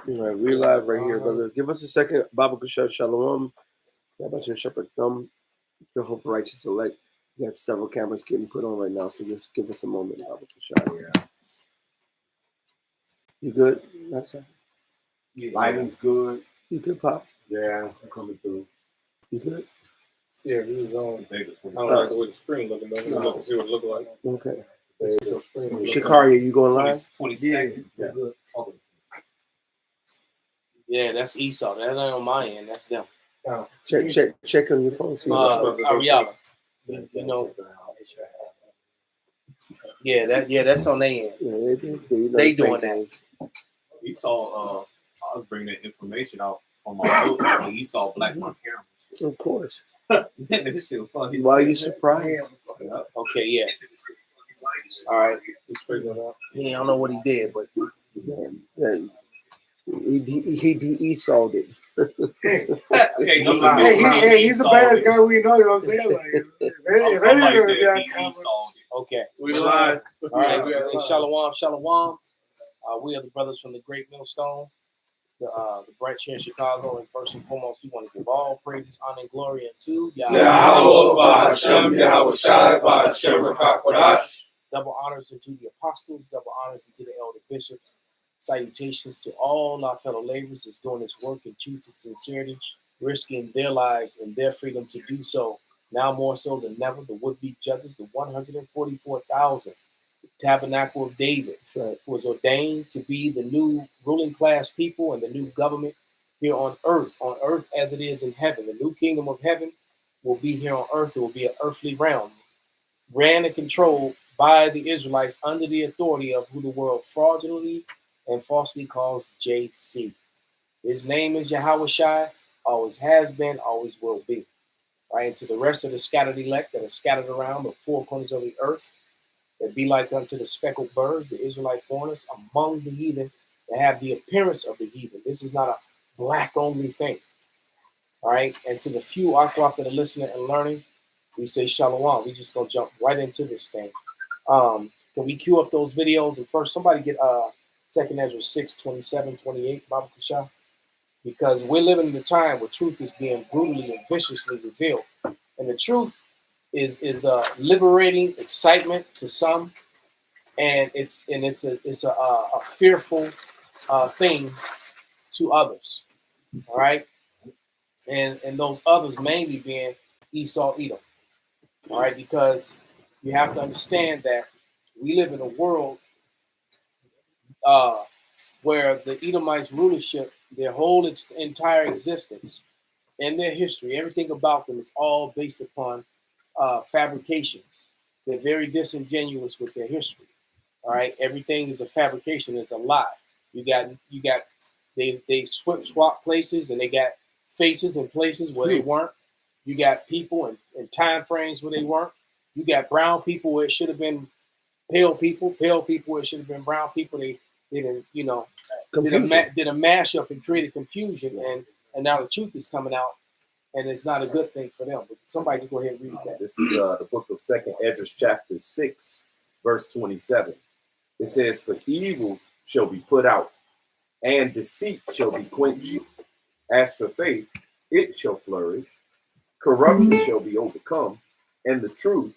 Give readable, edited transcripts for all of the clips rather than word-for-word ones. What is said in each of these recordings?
All right, we live right here, brother. Give us a second. Baba Kushar Shalom. How about your shepherd thumb? The hope righteous elect. We got several cameras getting put on right now, so just give us a moment, Baba Kushar. Yeah. You good? That's it. Lighting's good. You good, Pops? Yeah, I'm coming through. You good? Yeah, this is on. I don't like the way the screen looking though. Let's look and see what it look like. Okay. Shakari, you going live? 22nd. Yeah. Yeah, that's Esau. That ain't on my end. That's them. Check on your phone. See Ariella. You know. Yeah, that's on their end. Yeah, they doing that. Esau, I was bringing that information out on my book, and Esau blacked my cameras. Of course. Why are you surprised? Okay, yeah. All right. He don't know what he did, but he de-Esau'd it. Hey, he's the baddest guy we know. You know what I'm saying? Okay. We live. All right. And Shalom. We are the brothers from the Great Millstone, the branch here in Chicago. And first and foremost, we want to give all praises, honor, and glory unto Yahweh. Double honors unto the apostles, double honors unto the elder bishops. Salutations to all our fellow laborers that's doing this work in truth and sincerity, risking their lives and their freedom to do so. Now more so than never, the would-be judges, the 144,000, the tabernacle of David, who was ordained to be the new ruling class people and the new government here on earth as it is in heaven. The new kingdom of heaven will be here on earth. It will be an earthly realm, ran and controlled by the Israelites under the authority of who the world fraudulently and falsely calls JC. His name is Yahweh Shai, always has been, always will be. Right, and to the rest of the scattered elect that are scattered around the four corners of the earth, that be like unto the speckled birds, the Israelite foreigners among the heathen, that have the appearance of the heathen. This is not a black-only thing. All right, and to the few Aquaf that are listening and learning, we say shalom. We just gonna jump right into this thing. Can we cue up those videos? And first, somebody get 2nd Ezra 6, 27, 28, Baba Kasha. Because we're living in a time where truth is being brutally and viciously revealed. And the truth is liberating excitement to some, and it's a fearful thing to others. All right. And those others mainly being Esau, Edom. All right, because you have to understand that we live in a world where the Edomites' rulership, their whole entire existence and their history, everything about them is all based upon fabrications. They're very disingenuous with their history. All right, everything is a fabrication. It's a lie. You got they swap places, and they got faces in places where they weren't. You got people in time frames where they weren't. You got brown people where it should have been pale people where it should have been brown people. They didn't, did a mashup and created confusion, and now the truth is coming out, and it's not a good thing for them. But somebody just go ahead and read that. This is the book of 2nd Ezra, chapter 6, verse 27. It says, "For evil shall be put out, and deceit shall be quenched. As for faith, it shall flourish. Corruption shall be overcome, and the truth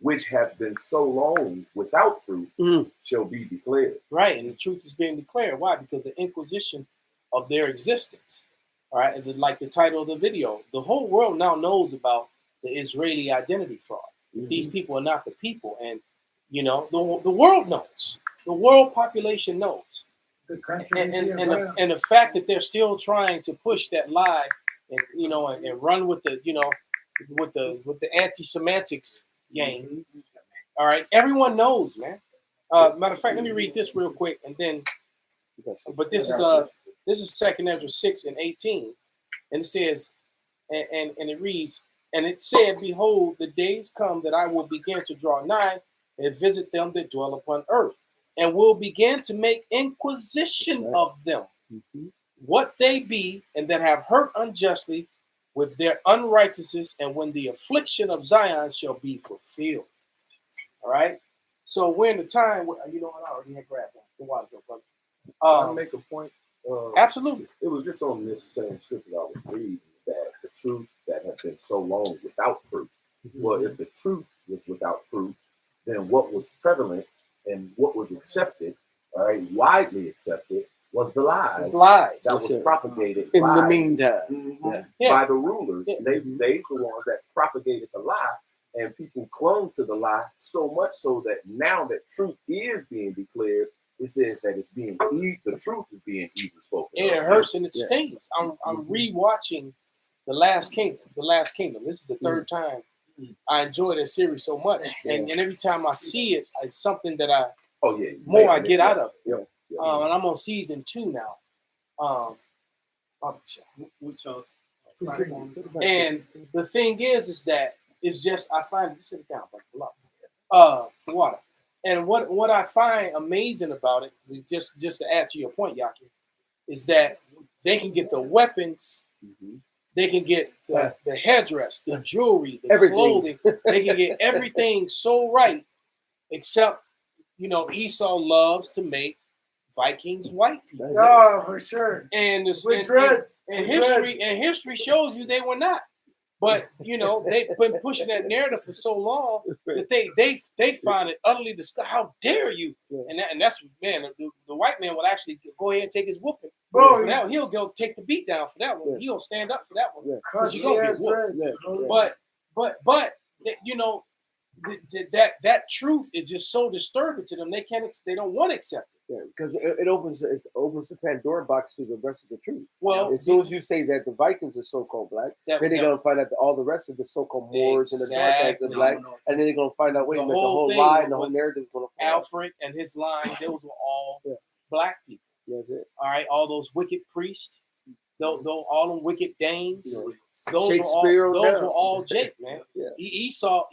which hath been so long without fruit shall be declared." Right, and the truth is being declared. Why? Because the inquisition of their existence. All right, and like the title of the video, the whole world now knows about the Israeli identity fraud. These people are not the people, and the world knows. The world population knows. The country and the fact that they're still trying to push that lie, and run with the with the anti-semantics game. All right, everyone knows, man. Matter of fact, let me read this real quick, and then. But this is 2nd Ezra 6 and 18, and it says, and it reads, "And it said, Behold, the days come that I will begin to draw nigh and visit them that dwell upon earth, and will begin to make inquisition of them, what they be, and that have hurt unjustly with their unrighteousness, and when the affliction of Zion shall be fulfilled." All right. So we're in the time where I already had grabbed one. The water, go, brother. Can I make a point? Absolutely. It was just on this same scripture I was reading that the truth that had been so long without fruit. Well, if the truth was without fruit, then what was prevalent and what was accepted, all right, widely accepted, was the lies It's lies. that was propagated In by, the meantime. by the rulers. Yeah. They the ones that propagated the lie, and people clung to the lie so much so that now that truth is being declared, it says that it's being the truth is being evil spoken. It hurts and it stings. I'm rewatching The Last Kingdom. The Last Kingdom. This is the third time. I enjoy that series so much, and every time I see it, it's something that I I get out of it. And I'm on season 2 now. And the thing is that it's just I find sit it down, water. And what I find amazing about it, just to add to your point, Yaki, is that they can get the weapons, they can get the headdress, the jewelry, the clothing. They can get everything so right, except Esau loves to make Vikings white people. Oh, for sure. And with dreads. And history shows you they were not. But they've been pushing that narrative for so long that they find it utterly disgusting. How dare you? And that's man, the white man will actually go ahead and take his whooping. Bro, now he'll go take the beat down for that one. He'll stand up for that one. Because he's gonna get whooped. But that truth is just so disturbing to them. They don't want to accept it. Yeah, because it opens the Pandora box to the rest of the truth. Well, as soon as you say that the Vikings are so-called black, then they're gonna find out that all the rest of the so-called Moors and the Dark are black, and then they're gonna find out. Wait a minute, the whole lie and the whole narrative is gonna fall. Alfred and his line, those were all black people. That's it. All right, all those wicked priests, those all them wicked dames. Those were all Jake, man. Esau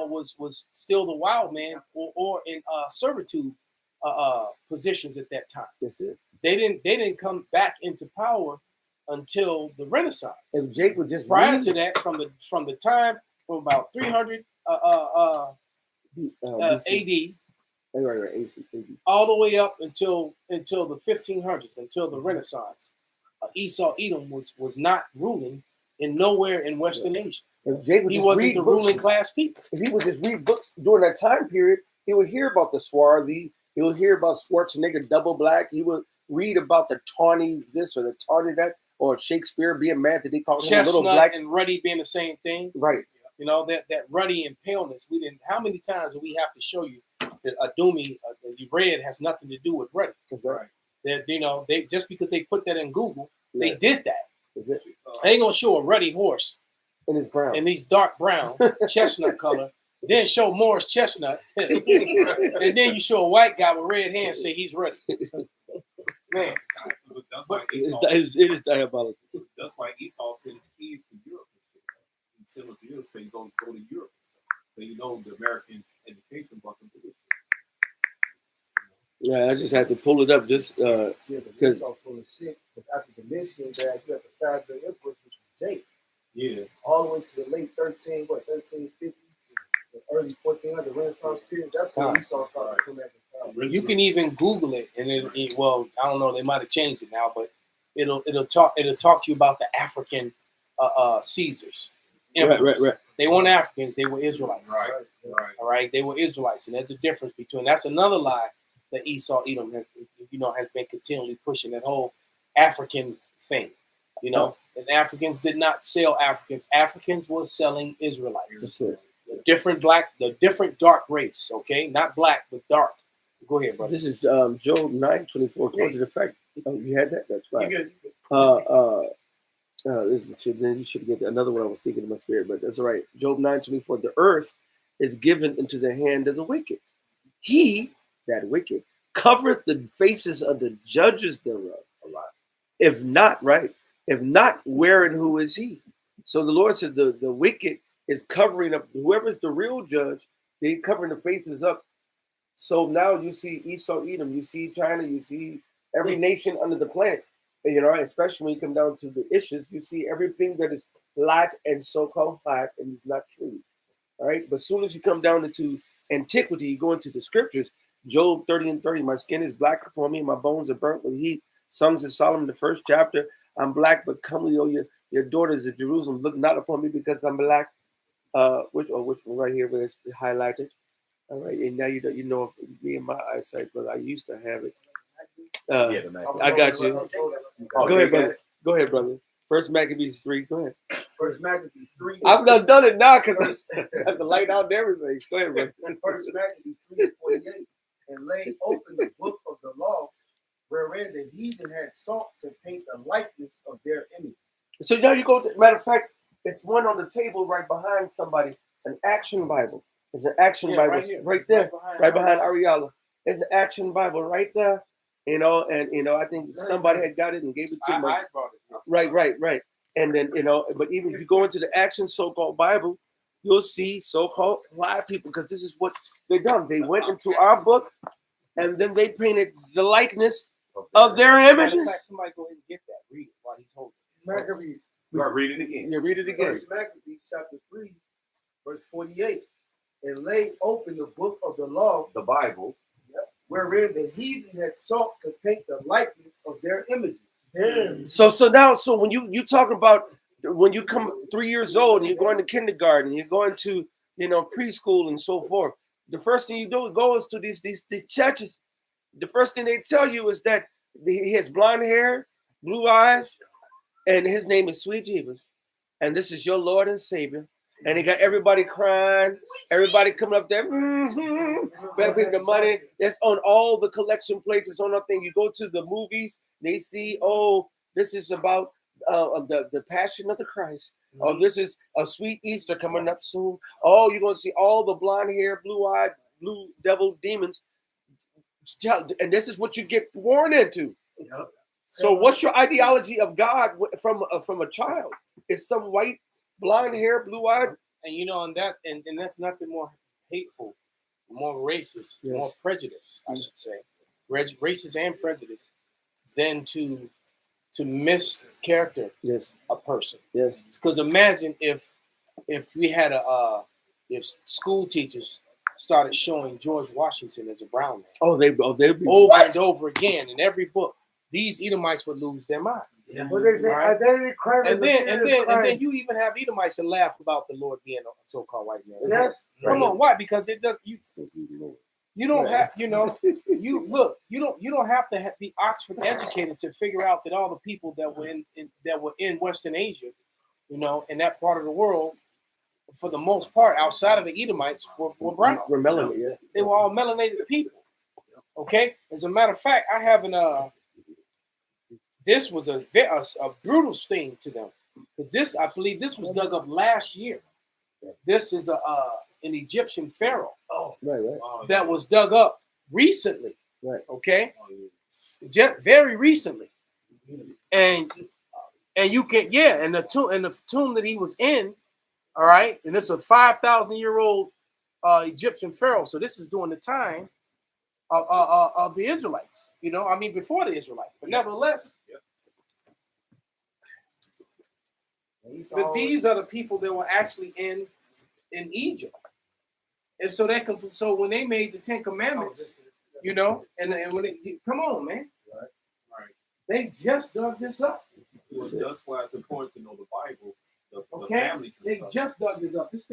was still the wild man, or in servitude positions at that time. That's it. They didn't come back into power until the Renaissance. And Jake would just prior to that, from the time from about 300 AD. Right, all the way up until the 1500s, until the Renaissance. Esau Edom was not ruling in nowhere in Western Asia. He wasn't the ruling class people. If he would just read books during that time period, he would hear about the swarthy. He would hear about Schwarzenegger double black. He would read about the tawny this or the tawny that, or Shakespeare being mad that they called him a little black and ruddy being the same thing. Right. That ruddy and paleness. We didn't. How many times do we have to show you that Adumi, the red, has nothing to do with ruddy? Right. That they just because they put that in Google, they did that. Is it? They ain't gonna show a ruddy horse and it's brown, and he's dark brown, chestnut color. Then show Morris Chestnut, and then you show a white guy with red hair and say he's ready. Man, it is diabolical. That's why Esau sent his keys to Europe. He sent them to Europe, so you go to Europe. So the American education brought them to this. Yeah, I just had to pull it up just because. Full of shit. After the Michigan bag, you have the 5 billion imports, which was Jake. Yeah. All the way to the late 1350s, the early 1400s, Renaissance period. That's when Esau started to come back in power. You can even Google it, and I don't know, they might have changed it now, but it'll talk to you about the African Caesars. Right. They weren't Africans; they were Israelites. Right. All right, they were Israelites, and there's a difference between. That's another lie that Esau Edom has been continually pushing, that whole African thing. And Africans did not sell Africans. Africans was selling Israelites. The different dark race. Okay, not black but dark. Go ahead, brother. This is Job 9:24. According to the fact, you had that. That's fine. Then you should get another one. I was thinking in my spirit, but that's all right. Job 9:24. The earth is given into the hand of the wicked. He, that wicked, covereth the faces of the judges thereof. A lot. If not, where and who is he? So the Lord said the wicked is covering up whoever's the real judge. They covering the faces up. So now you see Esau Edom, you see China, you see every nation under the planet. Especially when you come down to the issues, you see everything that is black and so-called black and is not true. All right. But as soon as you come down into antiquity, you go into the scriptures, Job 30:30. My skin is black upon me, and my bones are burnt with heat. Songs of Solomon, the first chapter. I'm black, but comely, oh, your daughters of Jerusalem, look not upon me because I'm black. Which one right here where it's highlighted. All right, and now you know me and my eyesight, but I used to have it. Yeah, the Mac. I got you. Oh, Go you ahead, got brother. it? Go ahead, brother. First Maccabees 3. Go ahead. First Maccabees 3. I've not done it now because I have to light out and everything. Go ahead, brother. First Maccabees 3:48. And laid open the book of the law, wherein the heathen had sought to paint the likeness of their image. So now you go. Matter of fact, it's one on the table right behind somebody. An action Bible. It's an action Bible right there, right behind Ariella. It's an action Bible right there. You know, and I think somebody had got it and gave it to me. I brought it. Right. And then but even if you go into the action so-called Bible, you'll see so-called live people because this is what they done. They went into our book and then they painted the likeness of their images. Somebody go ahead and get that. Read it while he's holding it. Maccabees. You gotta read it again. Yeah, read it again. First Maccabees chapter 3, verse 48. And laid open the book of the law, The Bible. wherein the heathen had sought to paint the likeness of their images. So when you talking about when you come 3 years old and you're going to kindergarten, you're going to preschool and so forth. The first thing you do goes to these churches. The first thing they tell you is that he has blonde hair, blue eyes, and his name is Sweet Jesus, and this is your Lord and Savior. And they got everybody crying, everybody coming up there, better the money. It's on all the collection plates. It's on nothing. You go to the movies, they see, oh, this is about the Passion of the Christ. Oh, this is a sweet Easter coming up soon. Oh, you're gonna see all the blonde hair, blue-eyed, blue devil demons. And this is what you get born into. So what's your ideology of God from a child? It's some white, blonde hair, blue-eyed. And and that's nothing more hateful, more racist, more prejudice, I should say, racist and prejudice, than to mischaracter a person. Yes. Because imagine if we had if school teachers started showing George Washington as a brown man. They'd be over and over again in every book. These Edomites would lose their mind. Yeah. What they say, identity crime and then you even have Edomites that laugh about the Lord being a so-called white man. Yes. Come on, why? Because it does. You don't have, you don't have to be Oxford educated to figure out that all the people that were in Western Asia, in that part of the world, for the most part, outside of the Edomites, were brown. Were melanated. They were all melanated people. Okay. As a matter of fact, I have this was a brutal sting to them because I believe this was dug up last year. This is an Egyptian pharaoh. That was dug up recently. Right. Okay. Very recently. And you can and the tomb that he was in, all right, and this is a 5,000-year-old Egyptian pharaoh. So this is during the time of the Israelites. Before the Israelites, but nevertheless. But these are the people that were actually in Egypt. And so when they made the 10 Commandments, and when come on, man. Right. They just dug this up. Well, that's why it's important to know the Bible. The Okay? families and They stuff. just dug this up. This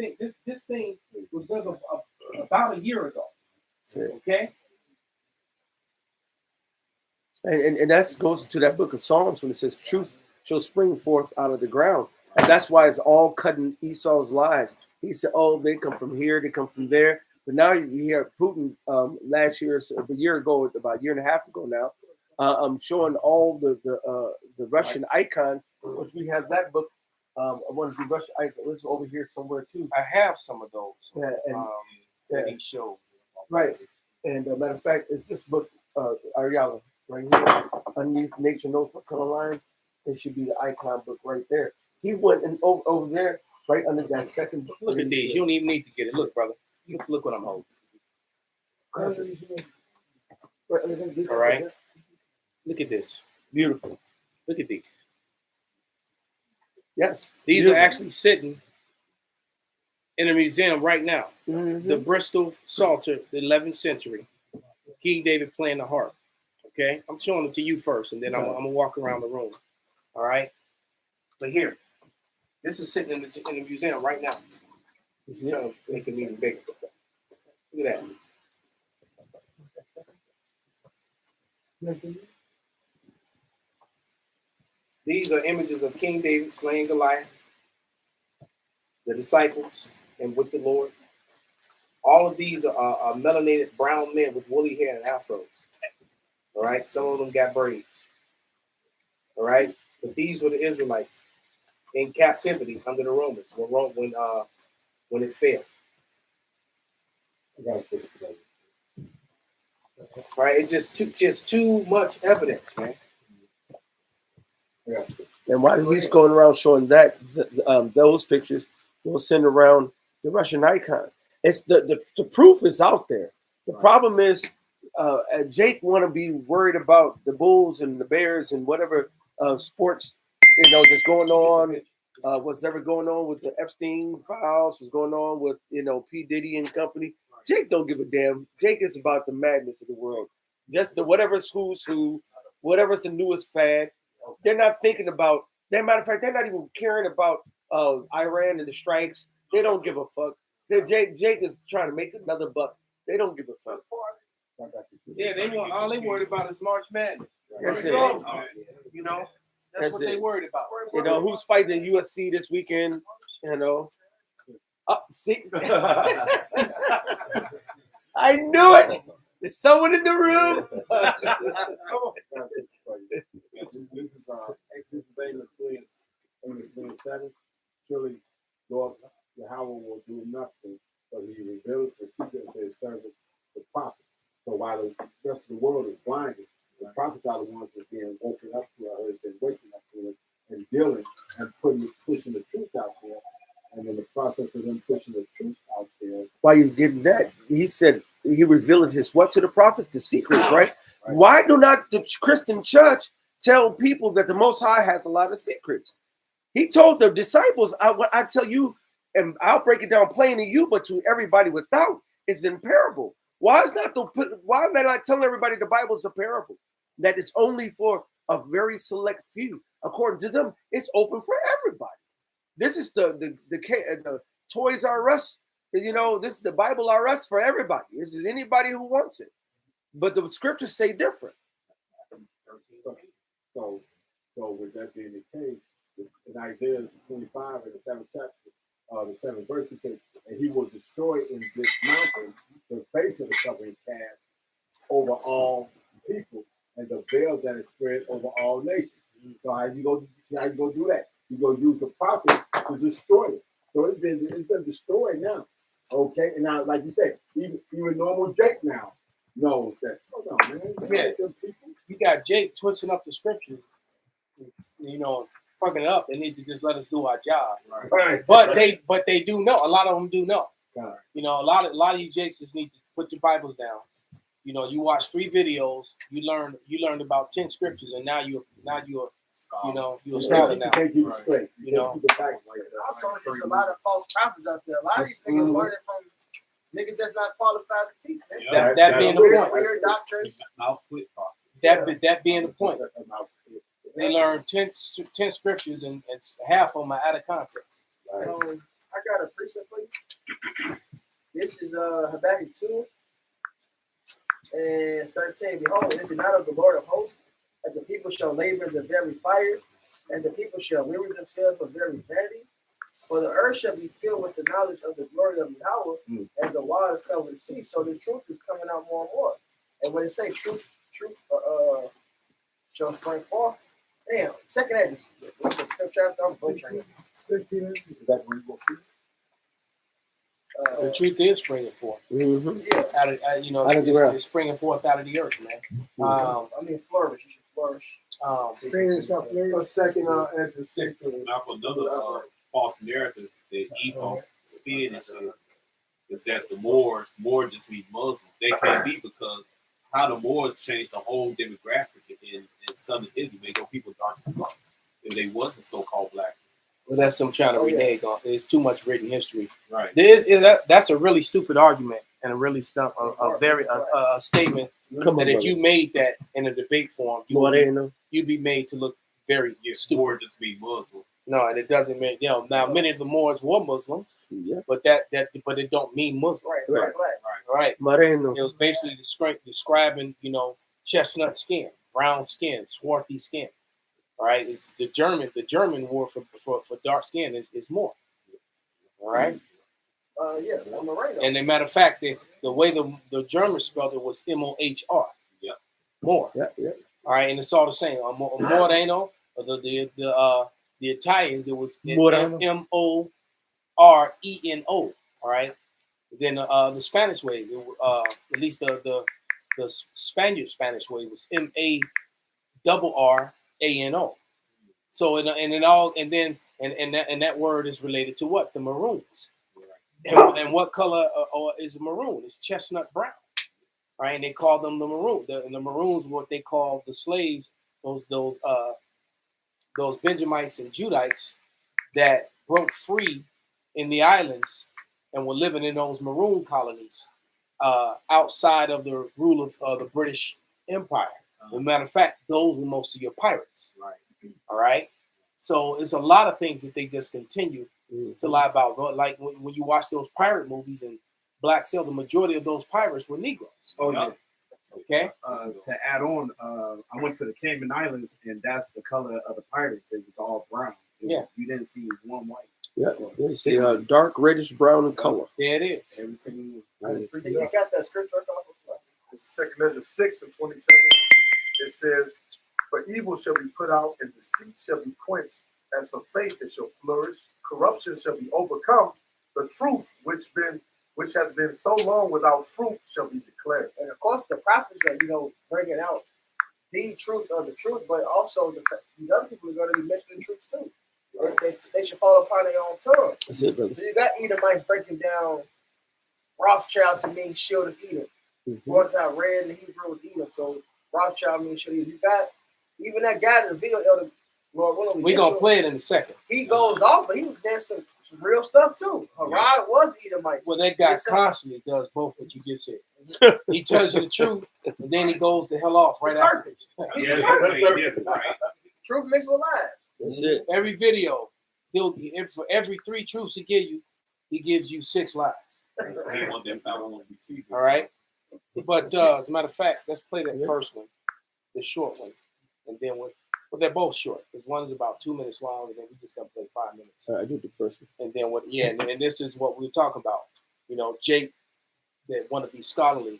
thing was dug up about a year ago. Okay? And that goes to that book of Psalms when it says truth shall spring forth out of the ground. And that's why it's all cutting Esau's lies. He said, oh, they come from here, they come from there. But now you hear Putin last year, a year ago, about a year and a half ago now, showing all the Russian icons, which we have that book. I want to be Russian icons. It's over here somewhere too. I have some of those. Yeah, that he showed. Right. And matter of fact, it's this book, Ariella, right here, underneath Nature Knows What Color Lines. It should be the icon book right there. He went and over there, right under that second book. Look at these. You don't even need to get it. Look, brother. Look what I'm holding. All right. Look at this. Beautiful. Look at these. Yes. These beautiful. are actually sitting in a museum right now. Mm-hmm. The Bristol Psalter, the 11th century. King David playing the harp. Okay, I'm showing it to you first, and then I'm gonna walk around the room. All right, but here, this is sitting in the museum right now. I'm trying to make it even bigger. Look at that. These are images of King David slaying Goliath, the disciples, and with the Lord. All of these are melanated brown men with woolly hair and afros. All right, some of them got braids. All right, but these were the Israelites in captivity under the Romans when it failed. Right, it's just too much evidence, man. Yeah. And while he's going around showing that those pictures, we'll send around the Russian icons. It's the proof is out there. The problem is Jake want to be worried about the Bulls and the Bears and whatever sports that's going on. What's ever going on with the Epstein files? What's going on with P. Diddy and company? Jake don't give a damn. Jake is about the madness of the world. Just whatever's who's who, whatever's the newest fad. They're not thinking about. As a matter of fact, they're not even caring about Iran and the strikes. They don't give a fuck. Jake is trying to make another buck. They don't give a fuck. Yeah, all they worried about is March Madness. That's it. That's what they worried about. Who's fighting in UFC this weekend? See, I knew it. There's someone in the room. This is Amos 3:7. Surely Lord Yahweh will do nothing, but he reveals the secret of his servants, the prophets. So while the rest of the world is blinded, the prophets are the ones that are being woken up to it, has been waking up to it, and dealing and pushing the truth out there. And in the process of them pushing the truth out there. Why you getting that? He said he revealed his what to the prophets? The secrets, right? Why do not the Christian church tell people that the Most High has a lot of secrets? He told the disciples, I tell you, and I'll break it down plain to you, but to everybody without, it's in parable. Why am I not telling everybody the Bible is a parable? That it's only for a very select few. According to them, it's open for everybody. This is the Toys R Us. This is the Bible R Us for everybody. This is anybody who wants it. But the scriptures say different. So with that being the case, in Isaiah 25 in the 7th chapter, the 7th verse, he said, and he will destroy in this mountain the face of the covering cast over all people, and the veil that is spread over all nations. So how you go do that? You go use the prophet to destroy it. So it's been destroyed now. Okay, and now, like you said, even normal Jake now knows that. Hold on, man. Yeah. You got Jake twitching up the scriptures, fucking it up. They need to just let us do our job. Right. But they do know. A lot of them do know. Right. A lot of you Jakes just need to put your Bibles down. You watch 3 videos, you learned about 10 scriptures, and now you're a scholar now. Can't keep it straight. Also, there's a lot of false prophets out there. A lot of these niggas learning from niggas that's not qualified to teach. That being the point. Weird doctrines. That being the point. They learn 10 scriptures and half of them are out of context. I got a precept for you. This is Habakkuk 2 and 13. Behold, is it not of the Lord of hosts that the people shall labor in the very fire, and the people shall weary themselves for very vanity? For the earth shall be filled with the knowledge of the glory of Yahweh, and the waters cover the sea. So the truth is coming out more and more. And when it says truth shall spring forth. Damn, second Edges. What's the scripture after? I'm butchering it. 15 is that where you go? The truth is springing forth. Mm-hmm. Yeah. It's springing forth out of the earth, man. Flourish. You should flourish. Second Edges 6. Now, another false narrative that Esau spin into is that the Moors just need Muslims. They can't be, because how the Moors changed the whole demographic in southern Italy. They go people dark as black if they wasn't so-called black. Well, that's them trying to renege on. There's too much written history. Right. That's a really stupid argument. and a really a statement Come on, that if brother. you made that in a debate forum, Moreno. you'd be made to look very stupid. More just be Muslim. No, and it doesn't mean now many of the Moors were Muslims, Yeah. but but it don't mean Muslim. Right. Right. Moreno. It was basically describing chestnut skin, brown skin, swarthy skin. All right, it's the German word for dark skin is Moor. All right. Yeah, I'm right. And as a matter of fact, the way the German spelled it was Mohr. Yeah. More. Yeah. All right, and it's all the same. Moreno, the Italians, it was Moreno. Moreno. All right. Then the Spanish way, at least the Spanish way was MARRANO. So and that word is related to what? The Maroons. And what color is maroon? It's chestnut brown. Right, and they call them the Maroon. The Maroons were what they call the slaves, those Benjamites and Judites that broke free in the islands and were living in those Maroon colonies outside of the rule of the British Empire. As a matter of fact, those were most of your pirates. Right. All right. So it's a lot of things that they just continue to lie about. Like when you watch those pirate movies and Black Sail, the majority of those pirates were Negroes. Oh, yeah. Okay. To add on, I went to the Cayman Islands, and that's the color of the pirates. It was all brown. Yeah. You didn't see one white. Yeah. You see dark reddish brown in color. There it is. Every single You got that scripture? It's the second measure 6:27. It says, "For evil shall be put out, and deceit shall be quenched. As for faith, it shall flourish. Corruption shall be overcome. The truth, which has been so long without fruit, shall be declared." And of course, the prophets are, bringing out the truth of the truth, but also these other people are going to be mentioning truth too. They should fall upon their own tongue. That's it, brother. So you got Edomites breaking down Rothschild to mean shield of Edom. Mm-hmm. Once I read in the Hebrew was Edom, so Rothschild means shield of Edom. You got even that guy in the video, Elder Lord William. We're going to play it in a second. He goes off, but he was saying some real stuff too. Harad was the Edomite. Well, that guy constantly does both what you just said. He tells you the truth, and then he goes the hell off right after. Yes, Right. Truth mixed with lies. That's it. Every video, for every 3 truths he gives you 6 lies. He want that foul one to be seen. All right. But as a matter of fact, let's play that first one, the short one, and then they're both short. Because one is about 2 minutes long, and then we just got to play 5 minutes. I did the first one. And then and this is what we're talking about. Jake that want to be scholarly.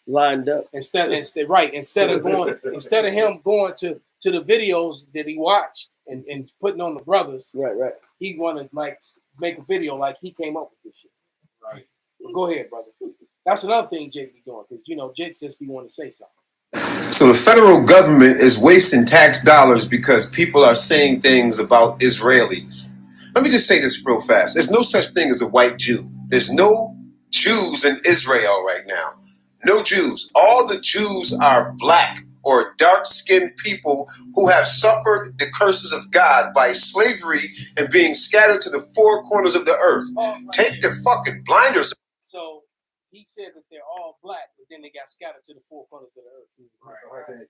Lined up. Instead of him going to the videos that he watched and putting on the brothers. Right. He want to make a video like he came up with this shit. Right. Well, go ahead, brother. That's another thing Jake be doing because Jake says he want to say something. So the federal government is wasting tax dollars because people are saying things about Israelis. Let me just say this real fast. There's no such thing as a white Jew. There's no Jews in Israel right now. No Jews. All the Jews are black or dark-skinned people who have suffered the curses of God by slavery and being scattered to the 4 corners of the earth. Take the fucking blinders. So he said that they're all black, but then they got scattered to the 4 corners of the earth. Right.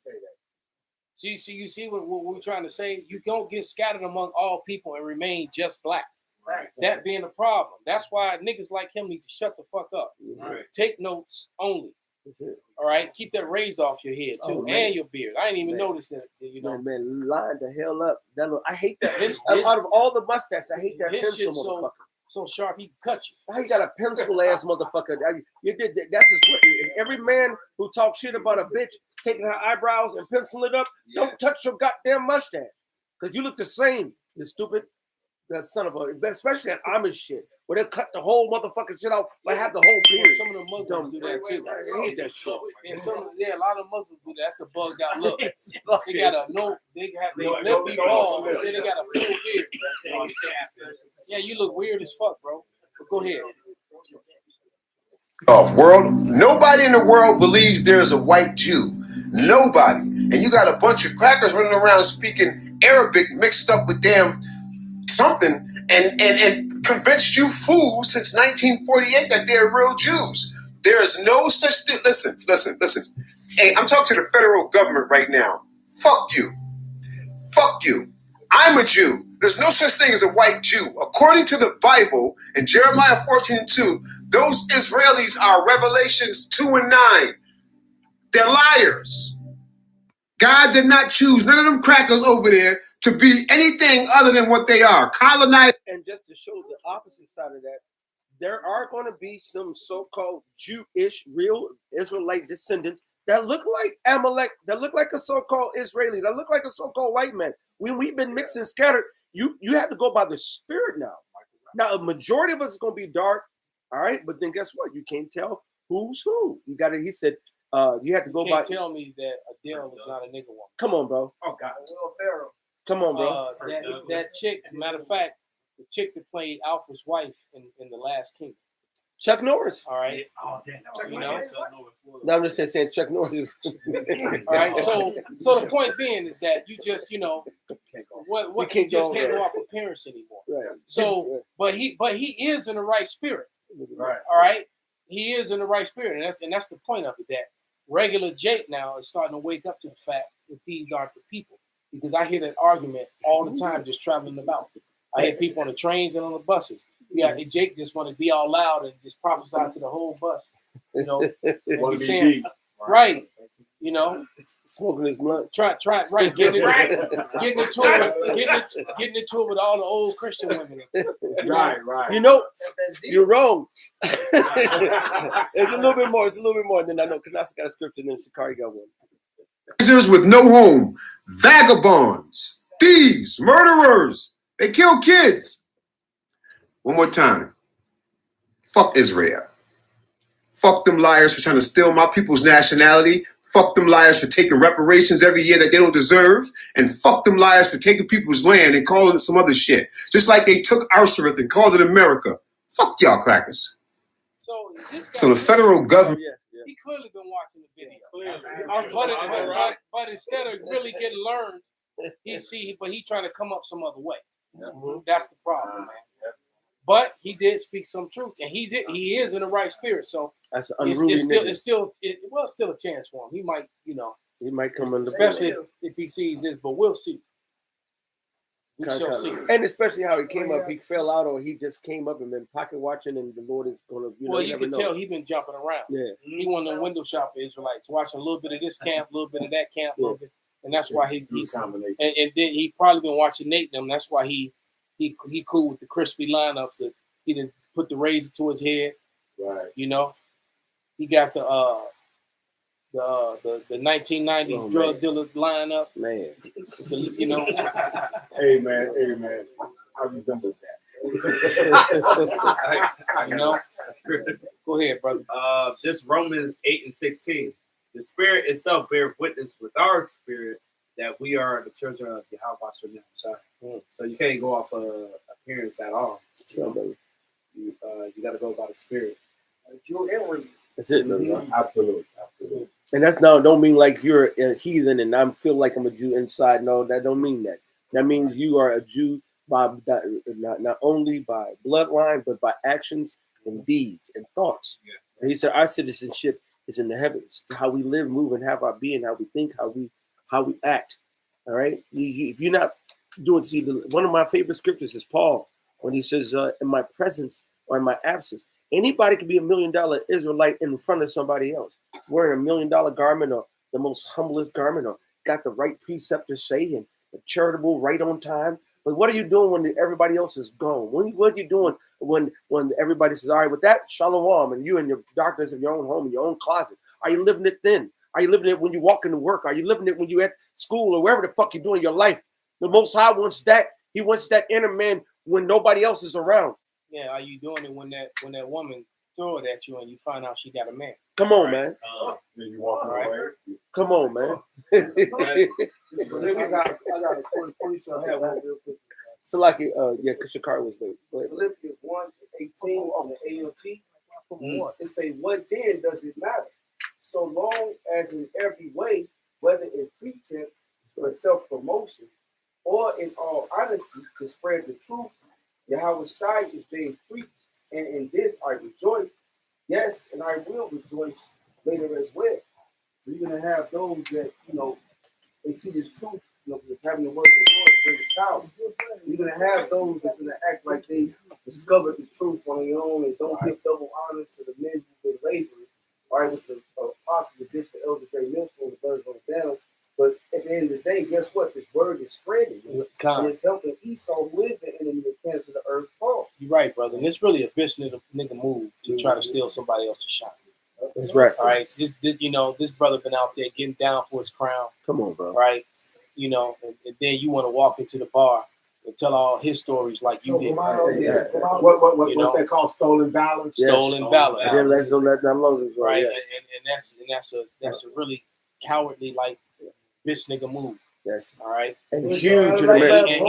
See, you see what we're trying to say? You don't get scattered among all people and remain just black. Right. That being a problem. That's why niggas like him need to shut the fuck up. Right. Take notes only. That's it. All right? Keep that raise off your head, too, and your beard. I ain't even noticed it, Man, line the hell up. I hate that. His- Out of all the mustaches, I hate that his pencil shit's motherfucker. so sharp he can cut you. He got a pencil ass motherfucker. You did that. That's his way. Every man who talks shit about a bitch taking her eyebrows and penciling it up, don't touch your goddamn mustache. Because you look the same, you stupid. That son of a, especially that Amish shit, where they cut the whole motherfucking shit off, but have the whole beard. Some of the Muslims do that too. I hate that shit. And a lot of Muslims do that. That's a bugged out look. They got let's be bald, but then they got a full beard. Yeah, you look weird as fuck, bro. But go ahead. Off world. Nobody in the world believes there is a white Jew. Nobody. And you got a bunch of crackers running around speaking Arabic mixed up with damn something and convinced you fools since 1948 that they're real Jews. There is no such thing. Listen. Hey, I'm talking to the federal government right now. Fuck you. Fuck you. I'm a Jew. There's no such thing as a white Jew. According to the Bible, in Jeremiah 14:2, those Israelis are Revelations 2 and 9. They're liars. God did not choose none of them crackers over there to be anything other than what they are. Colonized. And just to show the opposite side of that, there are going to be some so-called Jewish, real Israelite descendants that look like Amalek, that look like a so-called Israeli, that look like a so-called white man. When we've been mixed and scattered, you have to go by the spirit now. Now, a majority of us is going to be dark, all right? But then guess what? You can't tell who's who. You got to, he said, you have to go by. Tell me that Adele was not a nigga woman. Come on, bro. Oh God, Will Ferrell. Come on, bro. That chick, matter of fact, the chick that played Alfred's wife in The Last Kingdom. Chuck Norris. All right. Oh, damn. You know? No, I'm just saying Chuck Norris. All right. So the point being is that you just, you know, what you just can't go off appearance anymore. Right. So, but he is in the right spirit. Right. All right. He is in the right spirit, and that's the point of it. That regular Jake now is starting to wake up to the fact that these are the people, because I hear that argument all the time just traveling about. I hear people on the trains and on the buses. Yeah, and Jake just want to be all loud and just prophesy to the whole bus. You know, Want to be saying, deep. right? You know, Smoking his blunt. try right, getting into it with all the old Christian women. Right. You know, you're wrong. It's a little bit more. It's a little bit more than I know. Kanasa got a scripture, and then Shikari got one. With no home, vagabonds, thieves, murderers. They kill kids. One more time. Fuck Israel. Fuck them liars for trying to steal my people's nationality. Fuck them liars for taking reparations every year that they don't deserve. And fuck them liars for taking people's land and calling it some other shit. Just like they took Auschwitz and called it America. Fuck y'all crackers. So the federal government... He clearly been watching the video. But instead of really getting learned, he trying to come up some other way. That's the problem, man. But he did speak some truth, and he is in the right spirit. So that's an unruly it's still a chance for him. He might, you know, he might come in, especially if he sees this. But we'll see. We shall see. And especially how he came up, he fell out, or he just came up and been pocket watching, and the Lord is going to. Well, you can tell he been jumping around. Yeah, he one of the window shopper Israelites, watching a little bit of this camp, a little bit of that camp, a little bit, and that's why he's and then he probably been watching Nate them. That's why he cool with the crispy lineups. So he didn't put the razor to his head. Right. You know, he got the 1990s drug dealer lineup. Man, you know. Amen. I resemble that. You know. Go ahead, brother. Just Romans 8:16. The Spirit itself bears witness with our spirit that we are the children of Yahweh. So you can't go off appearance at all. You got to go by the Spirit. That's it, brother. Absolutely. And that's don't mean like you're a heathen and I feel like I'm a Jew inside. No, that don't mean that. That means you are a Jew by not only by bloodline but by actions and deeds and thoughts. Yeah. And he said our citizenship is in the heavens. How we live, move, and have our being, how we think, how we act. All right. If you're not doing, one of my favorite scriptures is Paul when he says, "In my presence or in my absence." Anybody can be $1 million Israelite in front of somebody else, wearing $1 million garment or the most humblest garment, or got the right precept to say and the charitable, right on time. But what are you doing when everybody else is gone? What are you doing when everybody says, "All right, with that, shalom," and you in your darkness of your own home, in your own closet? Are you living it then? Are you living it when you walk into work? Are you living it when you're at school or wherever the fuck you're doing your life? The Most High wants that. He wants that inner man when nobody else is around. Yeah, are you doing it when that woman throw it at you and you find out she got a man? Come on, man. Then you walk away. Come on, man. I got a police on that one real quick. So like, yeah, because Shakar was late. Philippians 1:18 on the ALP. It say, "What then does it matter? So long as in every way, whether in pretense or self-promotion, or in all honesty, to spread the truth, Yahweh's side is being preached, and in this I rejoice. Yes, and I will rejoice later as well. So you're gonna have those that they see this truth, just having the word of the Lord brings power. So you're gonna have those that are gonna act like they discovered the truth on their own and don't give double honors to the men who've been laboring, right? With the apostles, the bishop, the elder, great millstone, the birds on the down. But at the end of the day, guess what? This word is spreading, and it's helping Esau, who is the enemy that cancer the earth, fall. You're right, brother. And it's really a bitch nigga move to try to steal somebody else's shine. That's right. All right. This brother been out there getting down for his crown. Come on, bro. Right. And then you want to walk into the bar and tell all his stories like you did. What's that called? Stolen valor. Stolen valor. And then let's don't let them know this, right. Yes. And that's a really cowardly bitch nigga move. Yes. All right. And huge in America. And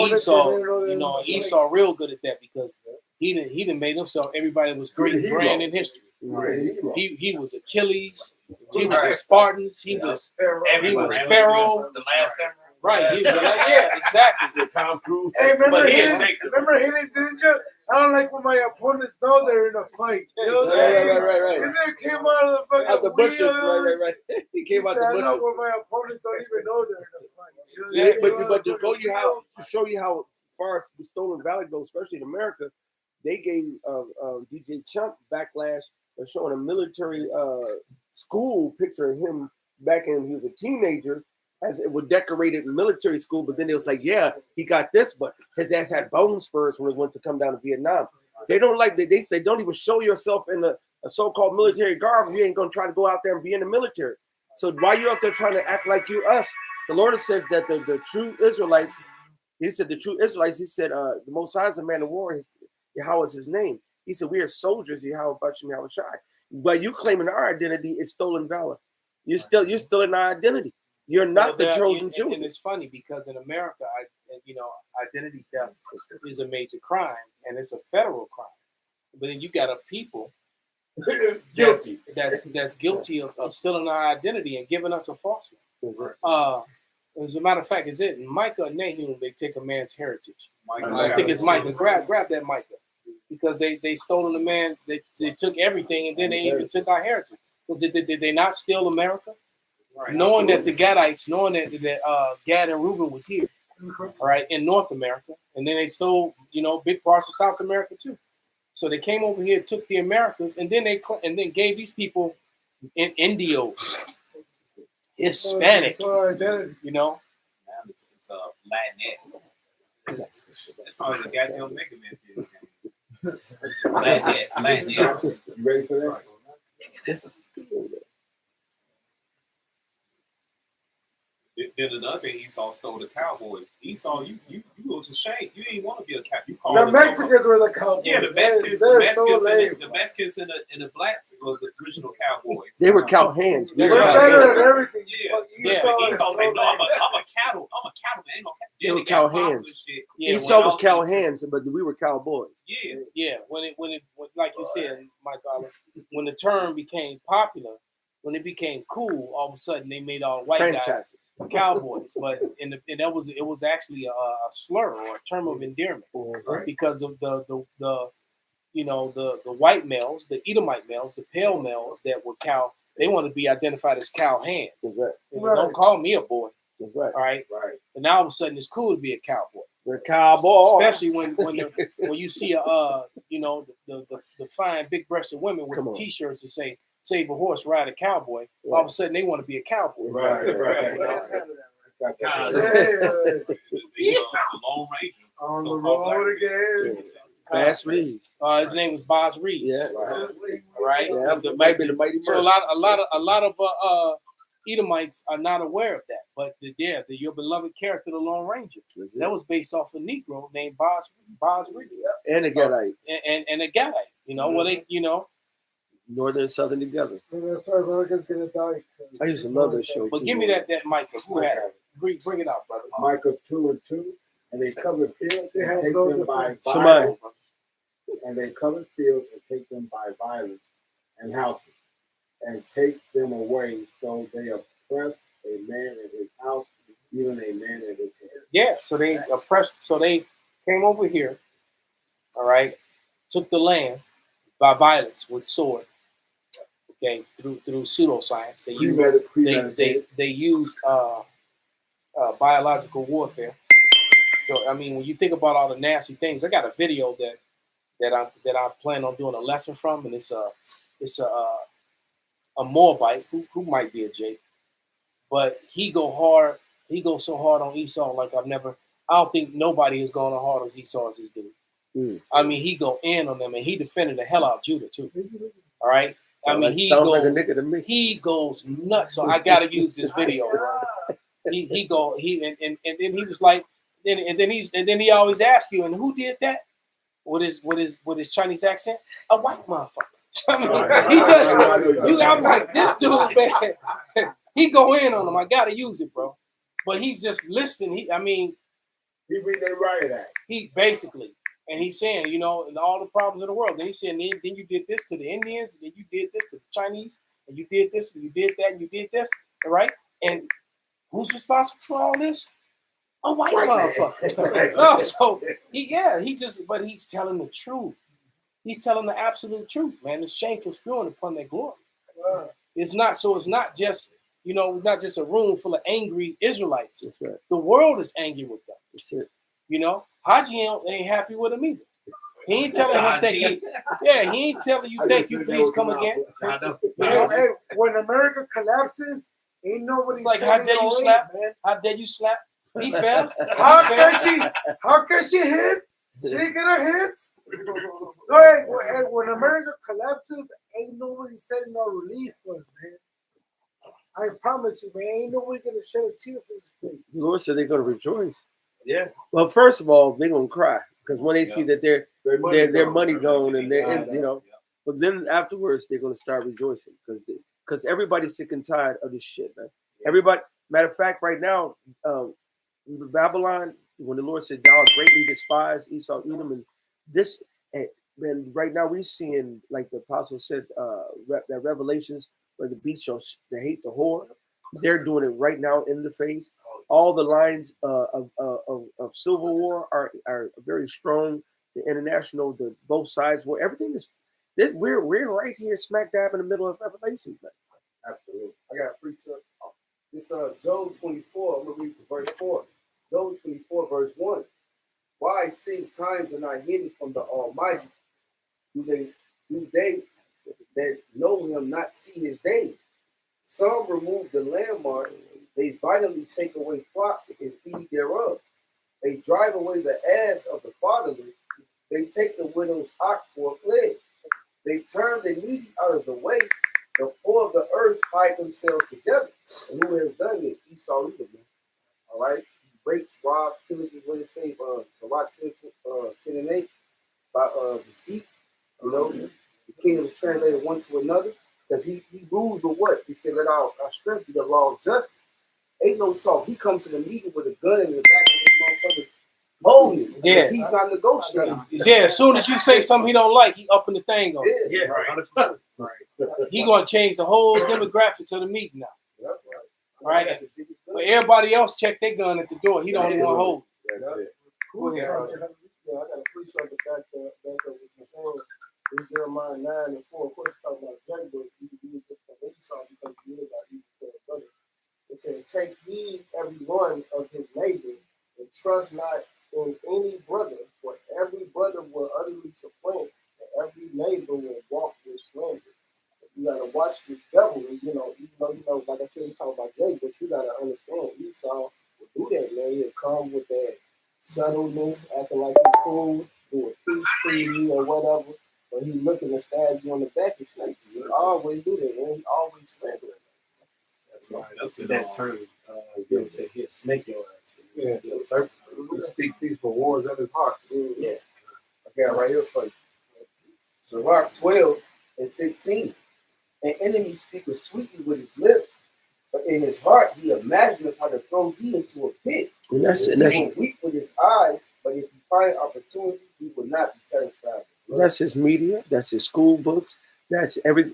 Esau real good at that because he done made himself everybody was great brand in history. Right. He was Achilles. He was the Spartans. He was Pharaoh. The last samurai. Right. Yeah, exactly. With Tom Cruise. Hey, remember hitting, didn't you? I don't like when my opponents know they're in a fight. You know what I'm saying? Right. And then came out of the fucking Out the bushes, wheel. right. He came out the I bushes. love when my opponents don't even know they're in a fight. But to show you how far as the stolen valor goes, especially in America, they gave DJ Chump backlash for showing a military school picture of him back when he was a teenager, as it was decorated military school. But then it was like, yeah, he got this, but his ass had bone spurs when he went to come down to Vietnam. They don't like that. They say don't even show yourself in a so-called military garb. You ain't gonna try to go out there and be in the military. So why you out there trying to act like you us? The Lord says that the true Israelites, he said the true Israelites, he said the Most High is a man of war. Yahweh is his name. He said we are soldiers, Yahweh Bashim Yahweh Shai. But you claiming our identity is stolen valor. You're still in our identity. You're not the chosen Jew. And it's funny because in America, identity theft is a major crime and it's a federal crime. But then you got a people Guilty. that's guilty of stealing our identity and giving us a false one. As a matter of fact, is it Micah and Nahum? They take a man's heritage. I think it's Micah. Grab that Micah, because they stolen the man. They took everything, and then they even took our heritage. Because did they not steal America? Right. Knowing that the Gadites, knowing that Gad and Reuben was here, all right, in North America, and then they stole big parts of South America too. So they came over here, took the Americas, and then gave these people Indios, Hispanic, Now it's Latinx. That's all the goddamn Mega Man is. Latinx. You ready for that? Then another thing, Esau stole the Cowboys. Esau, you was ashamed. You didn't want to be a cowboy. The Mexicans were the Cowboys. Yeah, the Mexicans, the Mexicans and the blacks were the original Cowboys. They were cow hands. We're better than everything. Yeah. Esau said, "No, I'm a cattle man. Ain't no cattle." They were cow hands. Esau was cow hands, but we were cowboys. Yeah. When it like you said, Mike Oliver, when the term became popular, when it became cool, all of a sudden they made all white guys cowboys. But it was actually a slur or a term of endearment because of the white males, the Edomite males, the pale males that were cow. They want to be identified as cow hands. Don't call me a boy. That's right. All right. And now all of a sudden it's cool to be a cowboy. We're cowboy. Especially when you see the fine big breasted women with the t-shirts that say "Save a horse, ride a cowboy." All of a sudden they want to be a cowboy. Right. The Lone Ranger. On the road again. Bass Reed. His name was Boz Reed. Yeah. Right. Yeah, the mighty So a lot of Edomites are not aware of that, but your beloved character, the Lone Ranger, that was based off a Negro named Boz Reed, and a Gadite, and a Gadite. Northern and Southern together. That's why America's gonna die. I used to love this show. But give me that Micah. Who had it? Bring it out, brother. Micah 2:2, and they covered fields and take them by Somebody. violence. And they covered fields and take them by violence, and houses, and take them away. So they oppress a man in his house, even a man in his head. Yeah. So they oppressed. So they came over here. All all right, took the land by violence with sword. Okay, through pseudoscience, they used biological warfare. So I mean, when you think about all the nasty things, I got a video that I plan on doing a lesson from, and it's a Moabite who might be a Jake, but he go hard. He goes so hard on Esau like I've never. I don't think nobody has gone as hard as Esau as this dude. I mean, he go in on them, and he defended the hell out of Judah too. All right. I mean, he sounds goes, like a nigga to me. He goes nuts. So I gotta use this video, bro. And then he was like, then he always asks you, and who did that? With his Chinese accent? A white motherfucker. I mean, he just I'm like, this dude, man. He go in on him. I gotta use it, bro. But he's just listening. He read their riot act. He basically, and he's saying, and all the problems of the world. Then he's saying, then you did this to the Indians, and then you did this to the Chinese, and you did this, and you did that, and you did this, all right? And who's responsible for all this? A white motherfucker. No, so but he's telling the truth. He's telling the absolute truth, man. It's shameful spewing upon their glory. It's not just, not just a room full of angry Israelites. That's right. The world is angry with them. That's it. Haji ain't happy with him either. He ain't telling him he ain't telling you thank you, please come again. Hey, when America collapses, ain't nobody like how dare you slap, man? How dare you slap? He fell. How can she hit? She ain't gonna hit. Hey, when America collapses, ain't nobody sending no relief for it, man. I promise you, man, ain't nobody gonna shed a tear for this place. The Lord said they're gonna rejoice. Yeah. Well, first of all, they're gonna cry because when they see that their money gone and but then afterwards they're gonna start rejoicing because everybody's sick and tired of this shit, man. Yeah. Everybody. Matter of fact, right now, Babylon, when the Lord said, "Thou art greatly despised," Esau, Edom, and this, and right now we're seeing, like the apostle said, that Revelations where the beast shall hate the whore. They're doing it right now in the face. All the lines of civil war are very strong. The international, both sides, where everything is. We're right here, smack dab in the middle of Revelation. Man. Absolutely. I got a precept. This Job 24. I'm gonna read to verse 4. Job 24, verse 1. Why sing times are not hidden from the Almighty? Do they that know him not see his days? Some remove the landmarks. They violently take away flocks and feed thereof. They drive away the ass of the fatherless. They take the widow's ox for a pledge. They turn the needy out of the way. The poor of the earth hide themselves together. And who has done this? Esau Edom, man. All right? Rapes, robs, pillages, what it say, Sirach 10 and 8, by deceit. The kingdom is translated one to another. Because he rules with what? He said, let our strength be the law of justice. Ain't no talk. He comes to the meeting with a gun in the back of his motherfucker. Holding. Yeah. He's not negotiating. Yeah, as soon as you say something he don't like, he upping the thing on. Yeah, right. He gonna change the whole demographics of the meeting now. Yep, right. Right? But everybody else check their gun at the door. He don't even want to hold. Cool. Yeah, I got a precept back up what you're saying. In Jeremiah 9 and 4, of course, it's talking about Jacob, but you use this for Esau because he is our evil brother. It says, take heed every one of his neighbor and trust not in any brother, for every brother will utterly supplant, and every neighbor will walk with slander. You gotta watch this devil, even though, like I said, he's talking about Jacob, but you gotta understand Esau will do that, man. He'll come with that subtleness, acting like he's cool, do a peace treaty or whatever. But he looking to stab you on the back and snake. He always do that, man. He always slander. That's right. That's that term. You say he'll snake your ass. Yeah, he'll serpent. He speak peaceful wars at his heart. Yeah. I got right here for you. Sirach 12 and 16. An enemy speaketh sweetly with his lips, but in his heart he imagineth how to throw thee into a pit. He will weep with his eyes, but if he find opportunity, he will not be satisfied. That's his media. That's his school books. That's every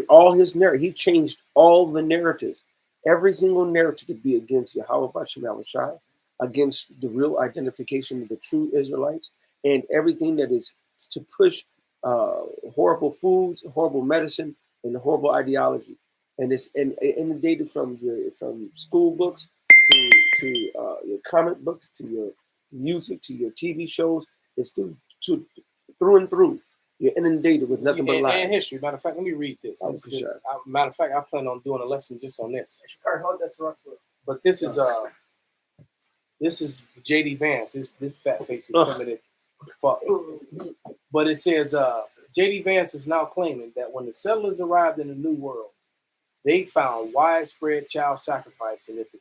all his narrative. He changed all the narratives. Every single narrative to be against Yahweh B'Shem Shai, against the real identification of the true Israelites, and everything that is to push horrible foods, horrible medicine, and horrible ideology. And it's inundated from school books to your comic books to your music to your TV shows. It's through and through. You're inundated with nothing but lies. And history. Matter of fact, let me read this. Matter of fact, I plan on doing a lesson just on this. But this is J.D. Vance. This fat face is feminine. But it says J.D. Vance is now claiming that when the settlers arrived in the New World, they found widespread child sacrifice, and that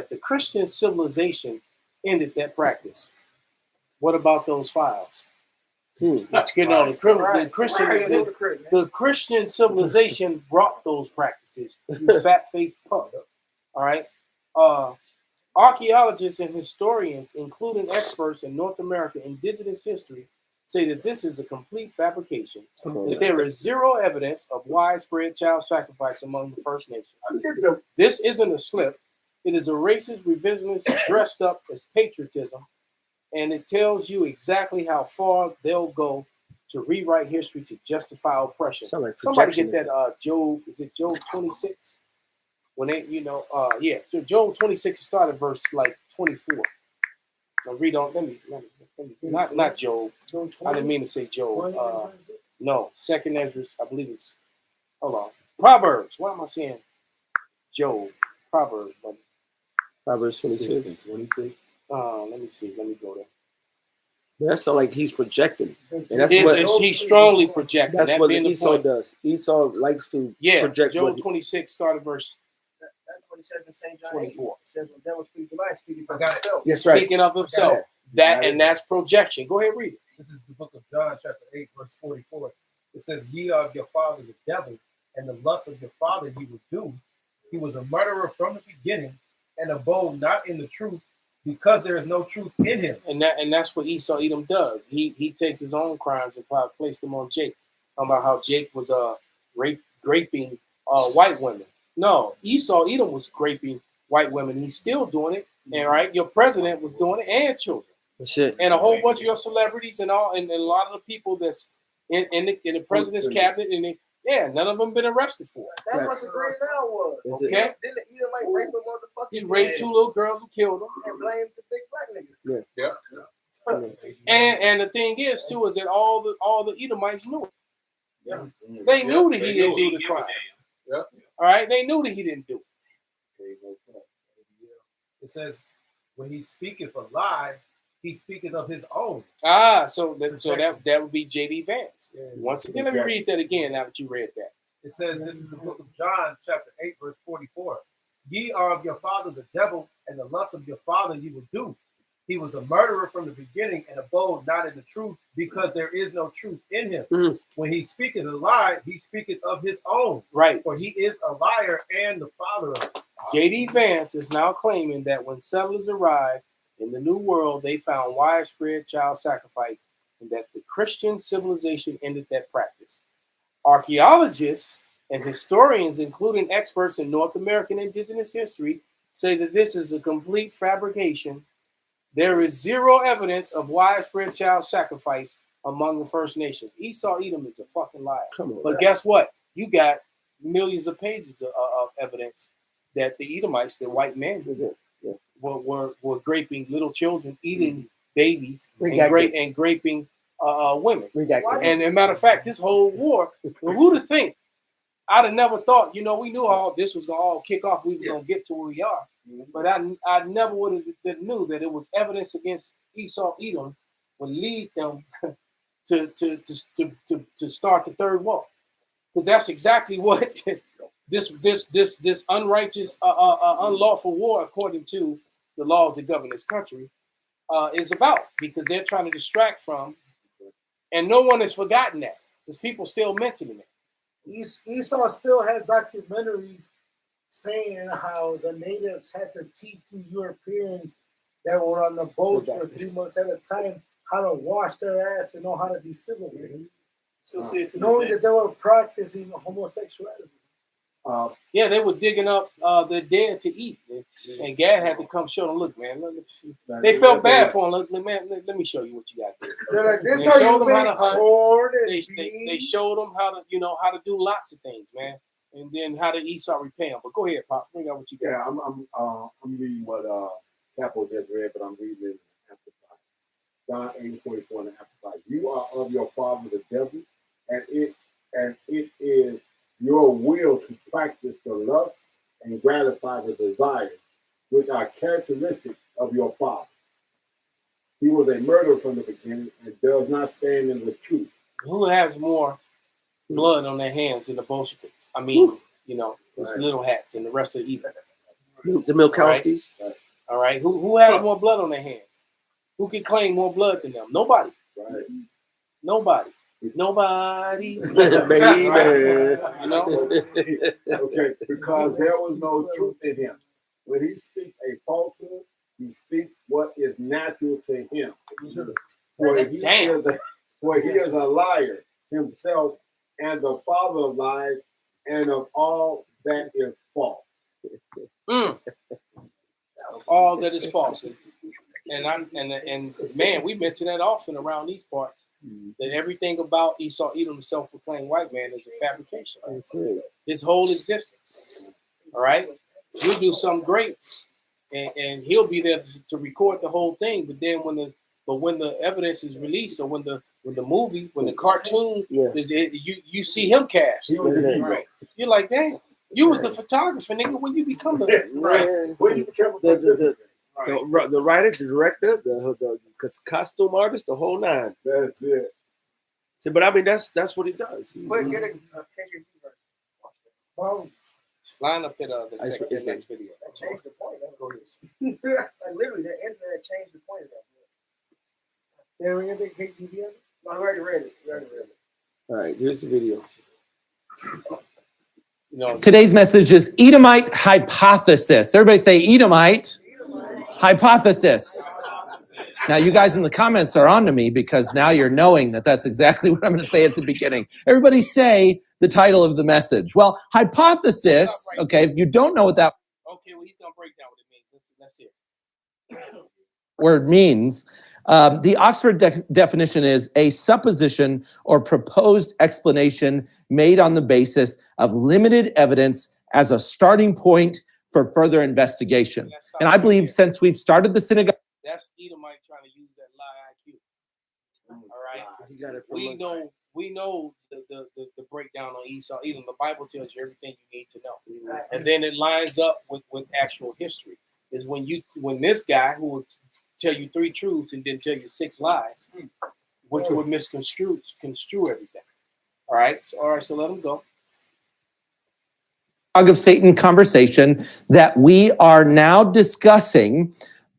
the Christian civilization ended that practice. What about those files? You know, the Christian civilization brought those practices. You fat-faced punk. All right. Archaeologists and historians, including experts in North American indigenous history, say that this is a complete fabrication, that there is zero evidence of widespread child sacrifice among the First Nations. This isn't a slip. It is a racist revisionist dressed up as patriotism, and it tells you exactly how far they'll go to rewrite history to justify oppression. Somebody get that Job, is it Job 26? When they, Job 26 started verse like 24. Now read on, let me not Job. I didn't mean to say Job. No, Second Ezra, I believe it's, hold on. Proverbs. Why am I saying Job? Proverbs, buddy. Proverbs 26 and 26. Let me see. Let me go there. That's like he's projecting. And that's he's strongly projecting. That's what Esau does. Esau likes to project. Job 26 started verse. That's what he says in St. John 24. It says, when devil speaks to life, speaking for himself. Yes, right. Speaking of himself. That's projection. Go ahead, read it. This is the book of John, chapter 8, verse 44. It says, ye are of your father the devil, and the lust of your father he would do. He was a murderer from the beginning, and abode not in the truth, because there is no truth in him. And that's what Esau Edom does. He takes his own crimes and placed them on Jake. Talking about how Jake was raping white women. No, Esau Edom was raping white women. He's still doing it. And right, your president was doing it, and children. That's it. And a whole bunch of your celebrities and a lot of the people that's in the president's cabinet, and none of them been arrested for it. That's what the Green Mile was. Okay. Didn't Edom like rape a motherfucker? He raped 2 little girls and killed them. And blamed the big black niggas. Yeah. And the thing is too is that all the Edomites knew it. Yeah. They knew that he didn't do the crime. Yeah. All right, they knew that he didn't do it. It says, when he speaketh a lie, he speaketh of his own. So that would be J.D. Vance. Once again, let me read that again now that you read that. It says, this is the book of John, chapter 8, verse 44. Ye are of your father the devil, and the lust of your father ye will do. He was a murderer from the beginning, and abode not in the truth, because there is no truth in him. Mm. When he speaketh a lie, he speaketh of his own. Right. For he is a liar and the father of it. J.D. Vance is now claiming that when settlers arrived in the New World, they found widespread child sacrifice, and that the Christian civilization ended that practice. Archaeologists and historians, including experts in North American indigenous history, say that this is a complete fabrication. There is zero evidence of widespread child sacrifice among the First Nations. Esau Edom is a fucking liar. But guess what? You got millions of pages of evidence that the Edomites, the white men, were raping little children, eating babies, and raping women. And as a matter of fact, this whole war, who'd have think? I'd have never thought, we knew all this was going to all kick off. We were going to get to where we are. But I never would have knew that it was evidence against Esau Edom would lead them to start the third war. Because that's exactly what this unrighteous, unlawful war, according to the laws that govern this country, is about. Because they're trying to distract from, and no one has forgotten that. Because people still mentioning it. Esau still has documentaries saying how the natives had to teach the Europeans that were on the boats for 3 months at a time how to wash their ass and know how to be civil. Knowing that they were practicing homosexuality. Yeah, they were digging up the dead to eat, and Gad had to come show them. Look, man, they felt bad for him. Look, man, let me show you what you got. They're like, this They how showed you them how make to hunt. corn and They beans. showed them how to do lots of things, man, and then how to Esau repay them. But go ahead, Pop, bring out what you got. Yeah, I'm reading what Capo just read, but I'm reading it in the Amplified. John 8:44 in the Amplified. You are of your father the devil, and it is your will to practice the lust and gratify the desires, which are characteristic of your father. He was a murderer from the beginning and does not stand in the truth. Who has more blood on their hands than the Bolsheviks? I mean, it's little hats and the rest of evil. The Milkowskis. Right. All right, who has more blood on their hands? Who can claim more blood than them? Nobody. Right. Nobody. Baby. Right? You know? Okay, because there was no truth in him. When he speaks a falsehood, he speaks what is natural to him. For he is a liar himself and the father of lies and of all that is false. All that is false. And man, we mentioned that often around these parts. That everything about Esau Edom, the self-proclaimed white man, is a fabrication. His whole existence. All right? He'll do something great, and he'll be there to record the whole thing. But then when the evidence is released, or when the cartoon is, you see him cast. You're like, dang, you was the photographer, nigga. When you become When you become the writer, the director, the costume artist, the whole nine. That's it. See, but I mean, that's what he does. Line up the next video. That changed the point. Like literally, the internet changed the point of that. There anything KGB? No, I already read it. All right, here's the video. Today's message is Edomite hypothesis. Everybody say Edomite hypothesis. Now, you guys in the comments are on to me because now you're knowing that that's exactly what I'm going to say at the beginning. Everybody say the title of the message. Well, hypothesis, okay, if you don't know what that He's going to break down what it means. Let's hear it. word means, the Oxford definition is a supposition or proposed explanation made on the basis of limited evidence as a starting point for further investigation. And I believe since we've started the synagogue, that's Edomite trying to use that lie IQ. All right, he got it from we know the breakdown on Esau. Edom. The Bible tells you everything you need to know, and then it lines up with actual history. Is when this guy who will tell you 3 truths and then tell you 6 lies, which would construe everything. All right, so let him go. of Satan conversation that we are now discussing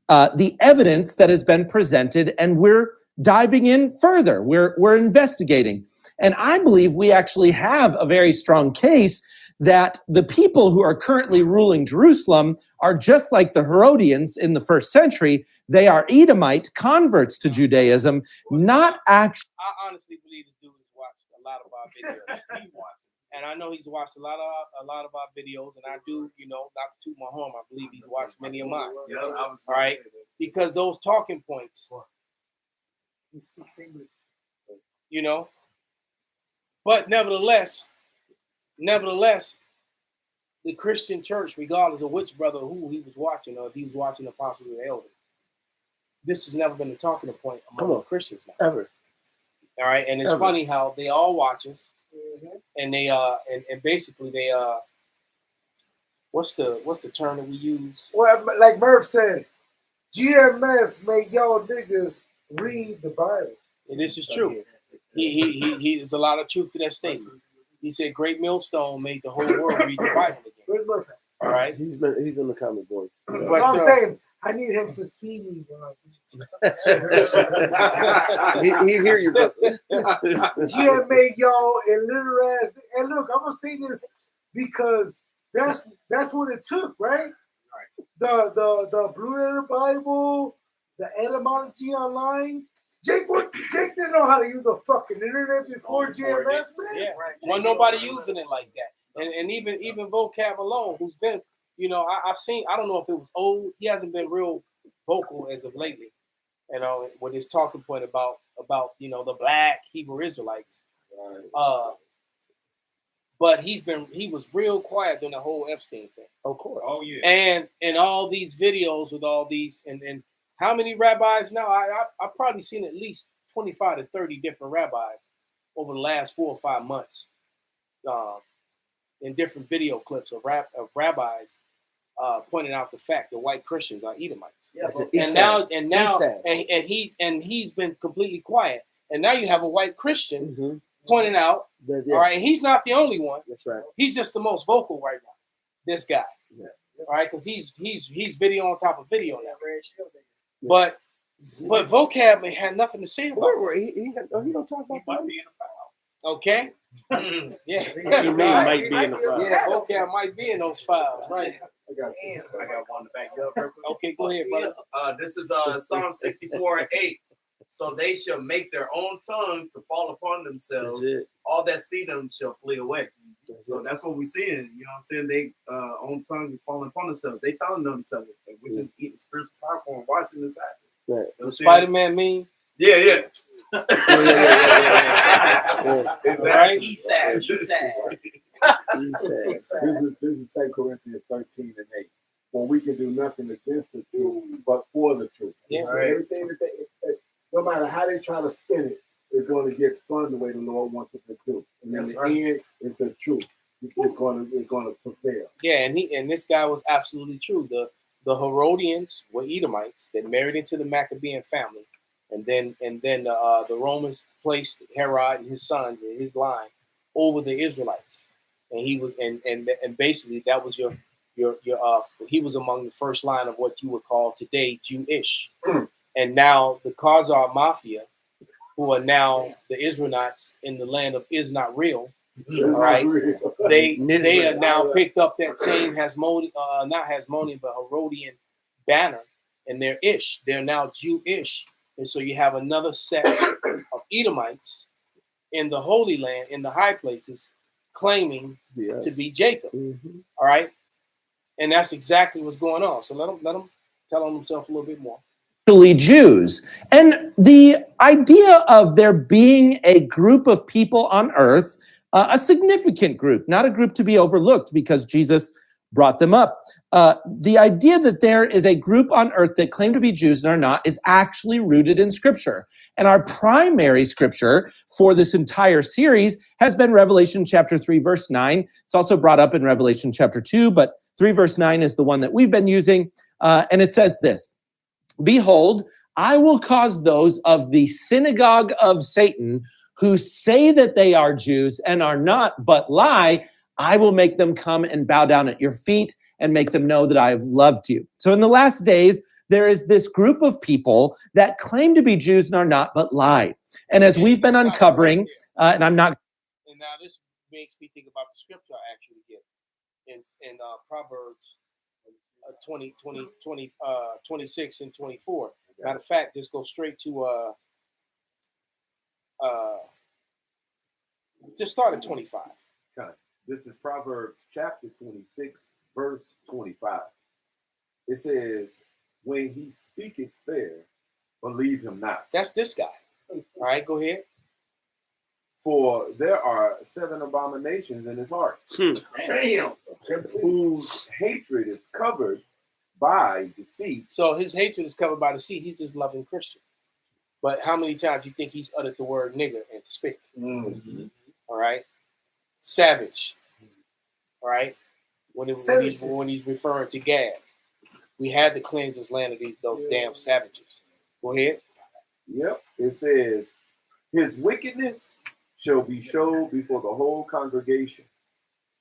the evidence that has been presented, and we're diving in further. We're investigating. And I believe we actually have a very strong case that the people who are currently ruling Jerusalem are just like the Herodians in the first century. They are Edomite converts to Judaism, not actually. I honestly believe this dude has watched a lot of our videos. And I know he's watched a lot of our videos, and I do, not to toot my horn, I believe he's watched many of mine. All right, because those talking points, He speaks English. But nevertheless, the Christian church, regardless of which brother who he was watching, or if he was watching the apostles and the elders, this has never been a talking point among Christians now. Ever. All right, and it's funny how they all watch us. And they and basically they what's the term that we use? Well, like Murph said, GMS made y'all niggas read the Bible. And this is true. He there's a lot of truth to that statement. He said Great Millstone made the whole world read the Bible again. Where's Murph? All right. He's in the comment board. But, I'm saying I need him to see me, bro. he hear you, brother. GM made y'all illiterate ass. And look, I'm gonna say this because that's what it took, right? The Blue Letter Bible, the etymology online. Jake didn't know how to use the fucking internet before GMS, man. Yeah, right. Well, nobody using it like that. and even Vocab alone, who's been, I've seen. I don't know if it was old. He hasn't been real vocal as of lately. With his talking point about the black Hebrew Israelites. But he was real quiet during the whole Epstein thing. Of course. Oh yeah. And all these videos with all these and how many rabbis now? I've probably seen at least 25 to 30 different rabbis over the last 4 or 5 months, in different video clips of rabbis pointing out the fact that white Christians are Edomites. Yeah, and he's been completely quiet. And now you have a white Christian pointing out. All right, and he's not the only one. That's right. He's just the most vocal right now. This guy. Yeah. All right, because he's video on top of video now. But Vocab had nothing to say about it. He don't talk about He might be in a foul. Okay. Yeah. What you mean might be in the file? Yeah, Vocab might be in those files, right? I got one to back you up. Okay, go ahead, brother. This is Psalm 64:8. So they shall make their own tongue to fall upon themselves. All that see them shall flee away. That's what we're seeing. You know what I'm saying? They own tongue is falling upon themselves. They telling themselves, which is eating spiritual popcorn, watching this happen. Right. You know Spider-Man meme? Yeah. Right? He's sad. This is 2 Corinthians 13:8. For we can do nothing against the truth, but for the truth. Yeah. So everything that they, no matter how they try to spin it, is going to get spun the way the Lord wants it to do. And in the end, is the truth. It's going to prevail. Yeah, and this guy was absolutely true. The Herodians were Edomites that married into the Maccabean family, and then the Romans placed Herod and his sons in his line over the Israelites, and he was and basically that was your he was among the first line of what you would call today Jewish. And now the Khazar Mafia, who are now the Israelites in the land of is not real, all right? They have now picked up that same not Hasmonean, but Herodian banner, and they're Ish. They're now Jewish. And so you have another set of Edomites in the Holy Land, in the high places, claiming to be Jacob. All right? And that's exactly what's going on. So let them tell on themselves a little bit more. Jews. And the idea of there being a group of people on earth, a significant group, not a group to be overlooked because Jesus brought them up. The idea that there is a group on earth that claim to be Jews and are not is actually rooted in Scripture. And our primary Scripture for this entire series has been Revelation chapter 3, verse 9. It's also brought up in Revelation chapter 2, but 3 verse 9 is the one that we've been using. And it says this: Behold, I will cause those of the synagogue of Satan who say that they are Jews and are not, but lie. I will make them come and bow down at your feet and make them know that I have loved you. So in the last days, there is this group of people that claim to be Jews and are not, but lie. And as we've been uncovering, and I'm not. And now this makes me think about the scripture I actually get in Proverbs 26 and 24. Matter of fact, just go straight to just start at 25. This is Proverbs chapter 26, verse 25. It says, when he speaketh fair, believe him not. That's this guy. All right, go ahead. For there are 7 abominations in his heart. Damn. Whose hatred is covered by deceit. So his hatred is covered by deceit. He's just loving Christian. But how many times do you think he's uttered the word nigger and spit? All right. Savage. All right. When he's referring to Gad. We had to cleanse this land of those damn savages. Go ahead. Yep. It says, his wickedness shall be showed before the whole congregation.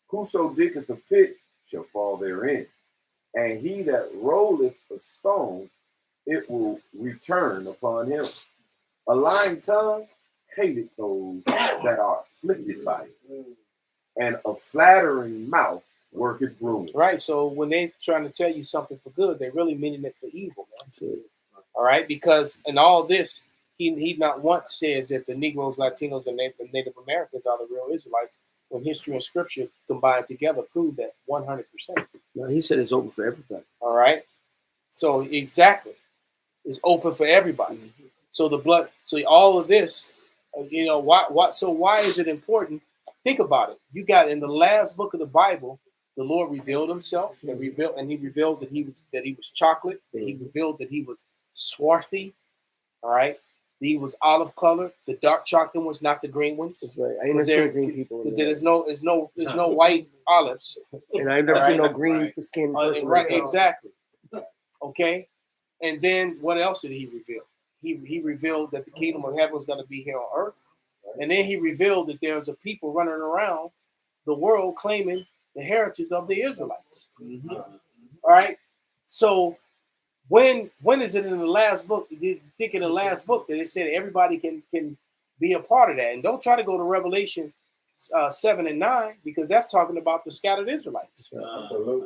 Whoso diggeth a pit shall fall therein. And he that rolleth a stone, it will return upon him. A lying tongue hateth those that are afflicted by it. And a flattering mouth worketh ruin. Right. So when they're trying to tell you something for good, they're really meaning it for evil. Man. All right. Because in all this, he not once says that the Negroes, Latinos, and Native Americans are the real Israelites. when history and scripture combined together prove that 100%. No, he said it's open for everybody. All right. So exactly, it's open for everybody. Mm-hmm. So the blood. So all of this, you know, why? So why is it important? Think about it. You got in the last book of the Bible, the Lord revealed Himself, and He revealed that He was chocolate. That He revealed that He was swarthy. All right. He was olive colored. The dark chocolate ones, not the green ones. That's right. I ain't never seen green people. Because there's no white olives. And I've never seen no green skin person. Right. Exactly. Okay. And then what else did He reveal? He revealed that the kingdom of heaven was going to be here on earth. And then He revealed that there's a people running around the world claiming the heritage of the Israelites. Mm-hmm. All right. So when is it in the last book? You think in the last book that it said everybody can be a part of that? And don't try to go to Revelation 7 and 9 because that's talking about the scattered Israelites.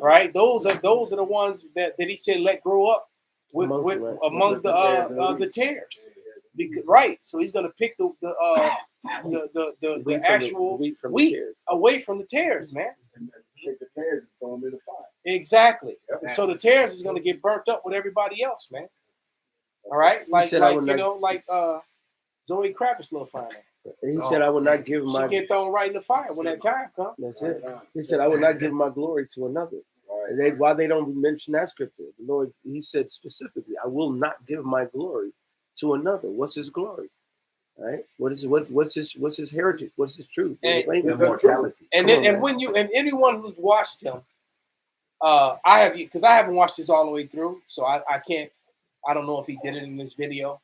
Right? Those are the ones that He said let grow up among the tares. Right. So He's going to pick the actual wheat away from the tares, man. Take the tares and throw them in the fire. Exactly. So the tares is going to get burnt up with everybody else, man. All right, like Zoe Kravitz little fine. He said, "I will not give my." She get thrown right in the fire when that time comes. That's it. He said, "I will not give my glory to another." And why they don't mention that scripture? The Lord, He said specifically, "I will not give my glory to another." What's His glory? Right? What's his heritage? What's his truth? Immortality. And anyone who's watched Him, I haven't watched this all the way through, so I don't know if he did it in this video.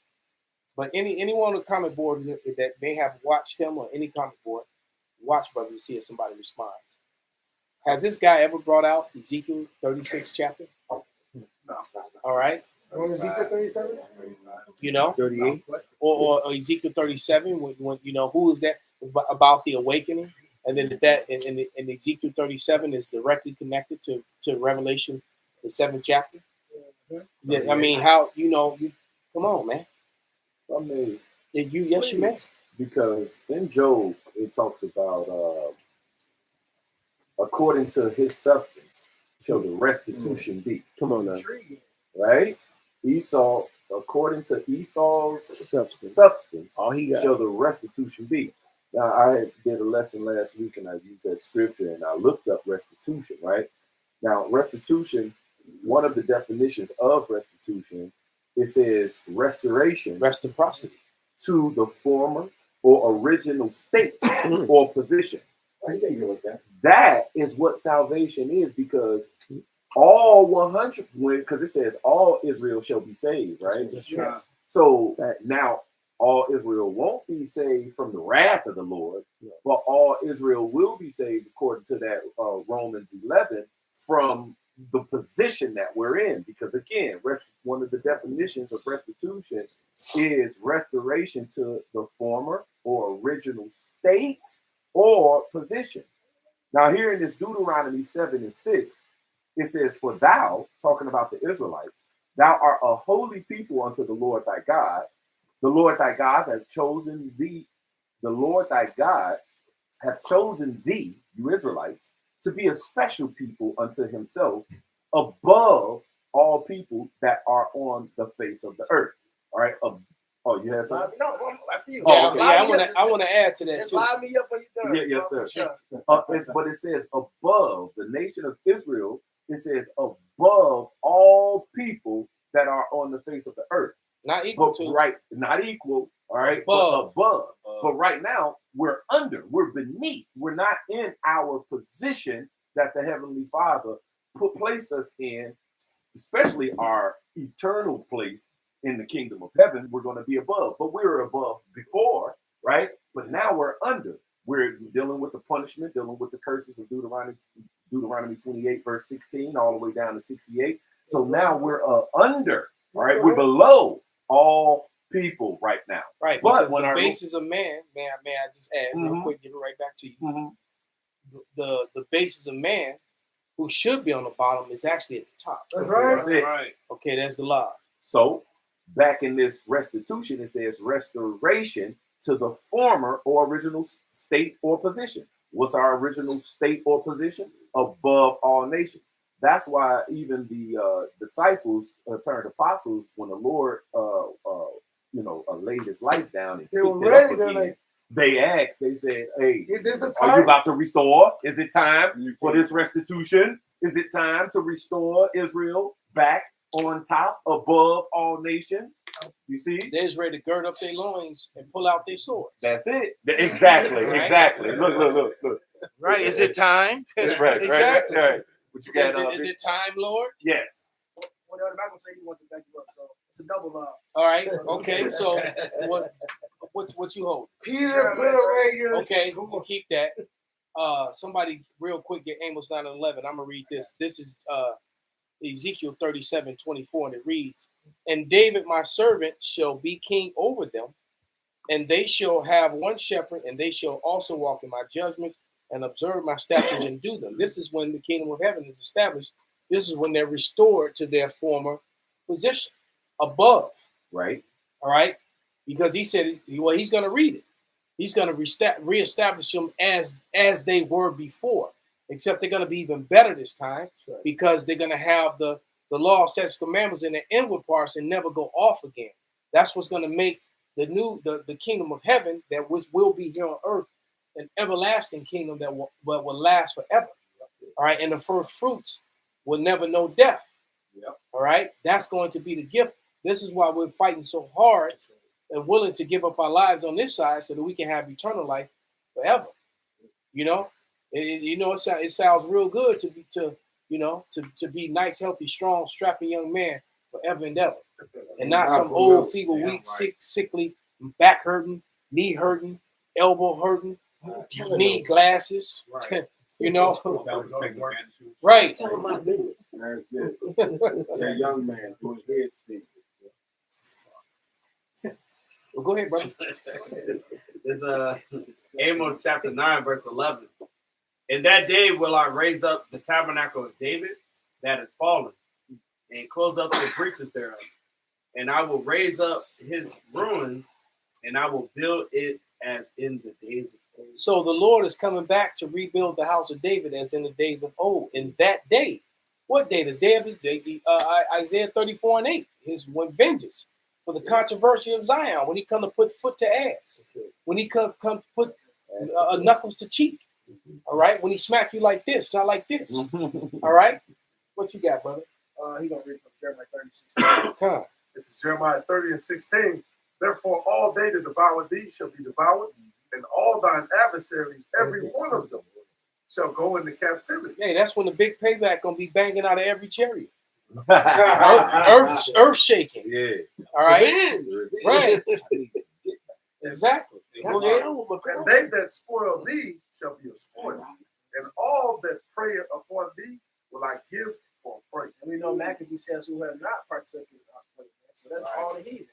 But anyone on the comment board that may have watched Him or any comment board, watch brother to see if somebody responds. Has this guy ever brought out Ezekiel 36 chapter? No. All right. Ezekiel 37? You know, 38 or Ezekiel 37 when you know who is that about the awakening, and then that in Ezekiel 37 is directly connected to Revelation the 7th chapter. Yeah, I mean, how come on, man. I mean, you may. Because in Job it talks about according to his substance shall the restitution be. Come on now. Right? Esau, according to Esau's substance all he got shall the restitution be. Now, I did a lesson last week and I used that scripture and I looked up restitution, right? Now, restitution, one of the definitions of restitution, it says restoration, reciprocity to the former or original state or position. That is what salvation is, because all 100, because it says all Israel shall be saved, right? Yes. So now all Israel won't be saved from the wrath of the Lord, but all Israel will be saved according to that Romans 11 from the position that we're in. Because again, one of the definitions of restitution is restoration to the former or original state or position. Now here in this Deuteronomy 7 and 6, it says, for thou, talking about the Israelites, thou art a holy people unto the Lord thy God. The Lord thy God hath chosen thee. The Lord thy God hath chosen thee, you Israelites, to be a special people unto himself above all people that are on the face of the earth. All right. Oh, you had something? No, after you. Oh, okay. I want to add to that just too. line me up when you're done. Yeah, yes, sir. Sure. But it says above the nation of Israel. It says above all people that are on the face of the earth. Not equal to. Right, not equal. All right, above. But above. But right now we're under. We're beneath. We're not in our position that the Heavenly Father placed us in, especially our eternal place in the kingdom of heaven. We're going to be above, but we were above before, right? But now we're under. We're dealing with the punishment, dealing with the curses of Deuteronomy 28, verse 16, all the way down to 68. So now we're under, all right? We're below all people right now. Right. But when the basis of man, may I just add real quick, give it right back to you. Mm-hmm. The basis of man, who should be on the bottom, is actually at the top. That's right. That's it. Right. Okay, that's the law. So back in this restitution, it says restoration to the former or original state or position. What's our original state or position? Above all nations. That's why even the disciples turned apostles when the Lord, laid his life down and They were picked it ready. up They're again. like, They asked. They said, "Hey, is this a are you time? about to restore? Is it time for this restitution? Is it time to restore Israel back on top, above all nations?" You see, They're just ready to gird up their loins and pull out their swords. that's it. Exactly, Right? exactly. Look. Right? Is it time? Right. What you got? Is it time, Lord? Yes. Well, the other Malcolm said he wants to back you up, so it's a double law. All right. Okay. So what you hold? Peter put away your Okay, sword. we'll keep that. Somebody real quick get Amos 9:11. I'm gonna read this. This is Ezekiel 37:24, and it reads, "And David my servant shall be king over them, and they shall have one shepherd, and they shall also walk in my judgments and observe my statutes and do them." This is when the kingdom of heaven is established. This is when they're restored to their former position above. Right. All right. Because he said, well, he's going to read it. He's going to reestablish them as they were before, except they're going to be even better this time because they're going to have the law, statutes, commandments in the inward parts and never go off again. That's what's going to make the kingdom of heaven, that which will be here on earth, an everlasting kingdom that will last forever. All right. And the first fruits will never know death. Yep. All right. That's going to be the gift. This is why we're fighting so hard and willing to give up our lives on this side so that we can have eternal life forever. You know, it sounds real good to be nice, healthy, strong, strapping young man forever and ever, and not some old, feeble, weak, sickly, back hurting, knee hurting, elbow hurting, need glasses. Right. Right. Tell him my business. That's it. That young man doing his thing. Well, go ahead, brother. It's Amos chapter 9, verse 11. "In that day will I raise up the tabernacle of David that is fallen, and close up the breaches thereof. And I will raise up his ruins, and I will build it as in the days of old." So the Lord is coming back to rebuild the house of David as in the days of old. In that day, what day? The day of his day. Isaiah 34:8. His vengeance for the controversy of Zion. When he come to put foot to ass. When he come to put knuckles to cheek. All right. When he smack you like this, not like this. All right. What you got, brother? He gonna read from Jeremiah 36. Come. This is Jeremiah 30:16. "Therefore, all they that devour thee shall be devoured, and all thine adversaries, every one of them, shall go into captivity." Hey, that's when the big payback gonna be banging out of every chariot. Earth shaking. Yeah. All right. Right. Exactly. "And they that spoil thee shall be a spoil, and all that prey upon thee will I give for a prey." And we know Maccabee says who have not partaken in our place. So that's all the heathens.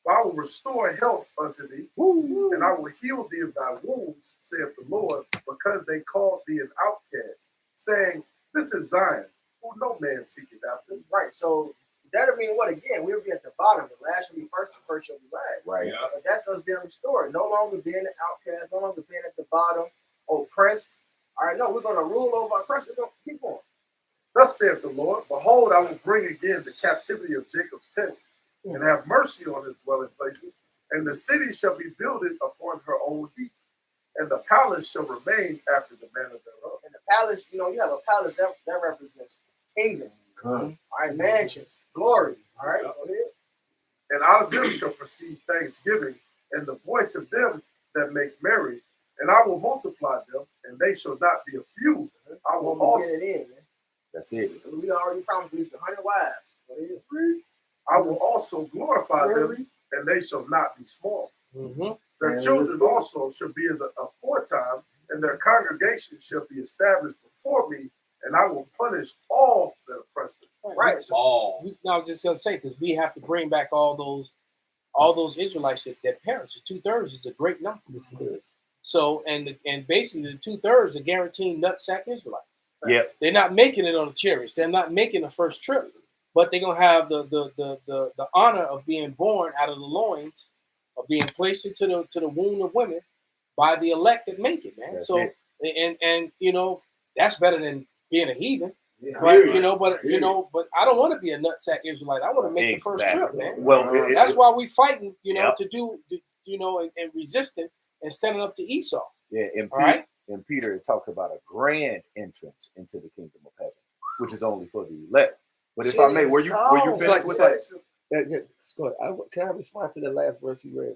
"For I will restore health unto thee, and I will heal thee of thy wounds, saith the Lord, because they called thee an outcast, saying, This is Zion, who no man seeketh after." Right. So that'll mean what again? We'll be at the bottom. The last shall be first, the first shall be last. Right. But that's us being restored. No longer being an outcast, no longer being at the bottom, oppressed. All right, no, we're gonna rule over oppressed. We're gonna keep on. "Thus saith the Lord, Behold, I will bring again the captivity of Jacob's tents, and have mercy on his dwelling places, and the city shall be builded upon her own heap, and the palace shall remain after the manner thereof." And the palace, you have a palace that represents kingdom. All right, mansions, glory. All right, go ahead. "And out of them shall proceed thanksgiving, and the voice of them that make merry, and I will multiply them, and they shall not be a few. I will also get it in, man. That's it. We already promised you 100 wives. Go ahead. I will also glorify them, and they shall not be small. Mm-hmm. Their children also shall be as aforetime, and their congregation shall be established before me, and I will punish all that oppress them." Right. So I was just gonna say, because we have to bring back all those Israelites that perish. The 2/3 is a great number. So and basically the 2/3 are guaranteed nutsack Israelites. Yep. They're not making it on the chariots. They're not making the first trip, but they're gonna have the honor of being born out of the loins, of being placed into the womb of women, by the elect that make it, man. That's so it. and you know, that's better than being a heathen. Yeah. But but I don't want to be a nutsack Israelite. I want to make the first trip, man. Well, that's why we fighting, Yep. to do, and resisting and standing up to Esau. Yeah, and Peter talks about a grand entrance into the kingdom of heaven, which is only for the elect. But if I may, were you finished with that? Can I respond to the last verse you read?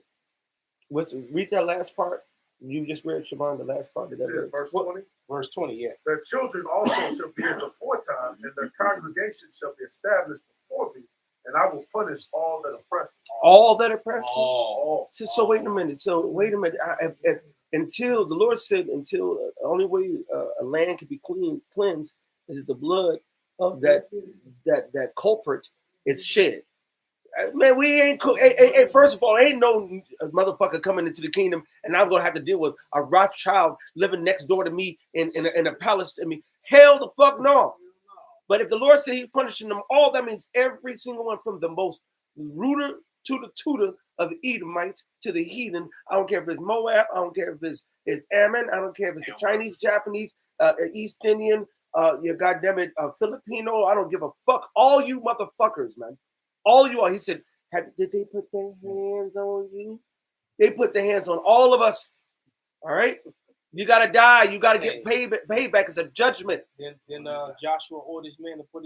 Read that last part. You just read, Siobhan, the last part of that verse. Verse 20. Verse 20, yeah. Their children also shall be as aforetime, and their congregation shall be established before me, and I will punish all that oppress them. All that oppress them? All. So wait a minute. Until the Lord said, the only way a land can be cleansed is that the blood of that culprit is shed. Man, we ain't cool. Hey, first of all, ain't no motherfucker coming into the kingdom, and I'm gonna have to deal with a Rothschild living next door to me in a palace. I mean, hell the fuck no. But if the Lord said He's punishing them all, that means every single one, from the most rooter to the tutor of the Edomite to the heathen. I don't care if it's Moab. I don't care if it's Ammon. I don't care if it's the Chinese, Japanese, East Indian, your goddamn it, Filipino. I don't give a fuck. All you motherfuckers, man. All you are. He said, did they put their hands on you? They put their hands on all of us. All right? You got to die. You got to get payback. It's a judgment. Then Joshua ordered his men to put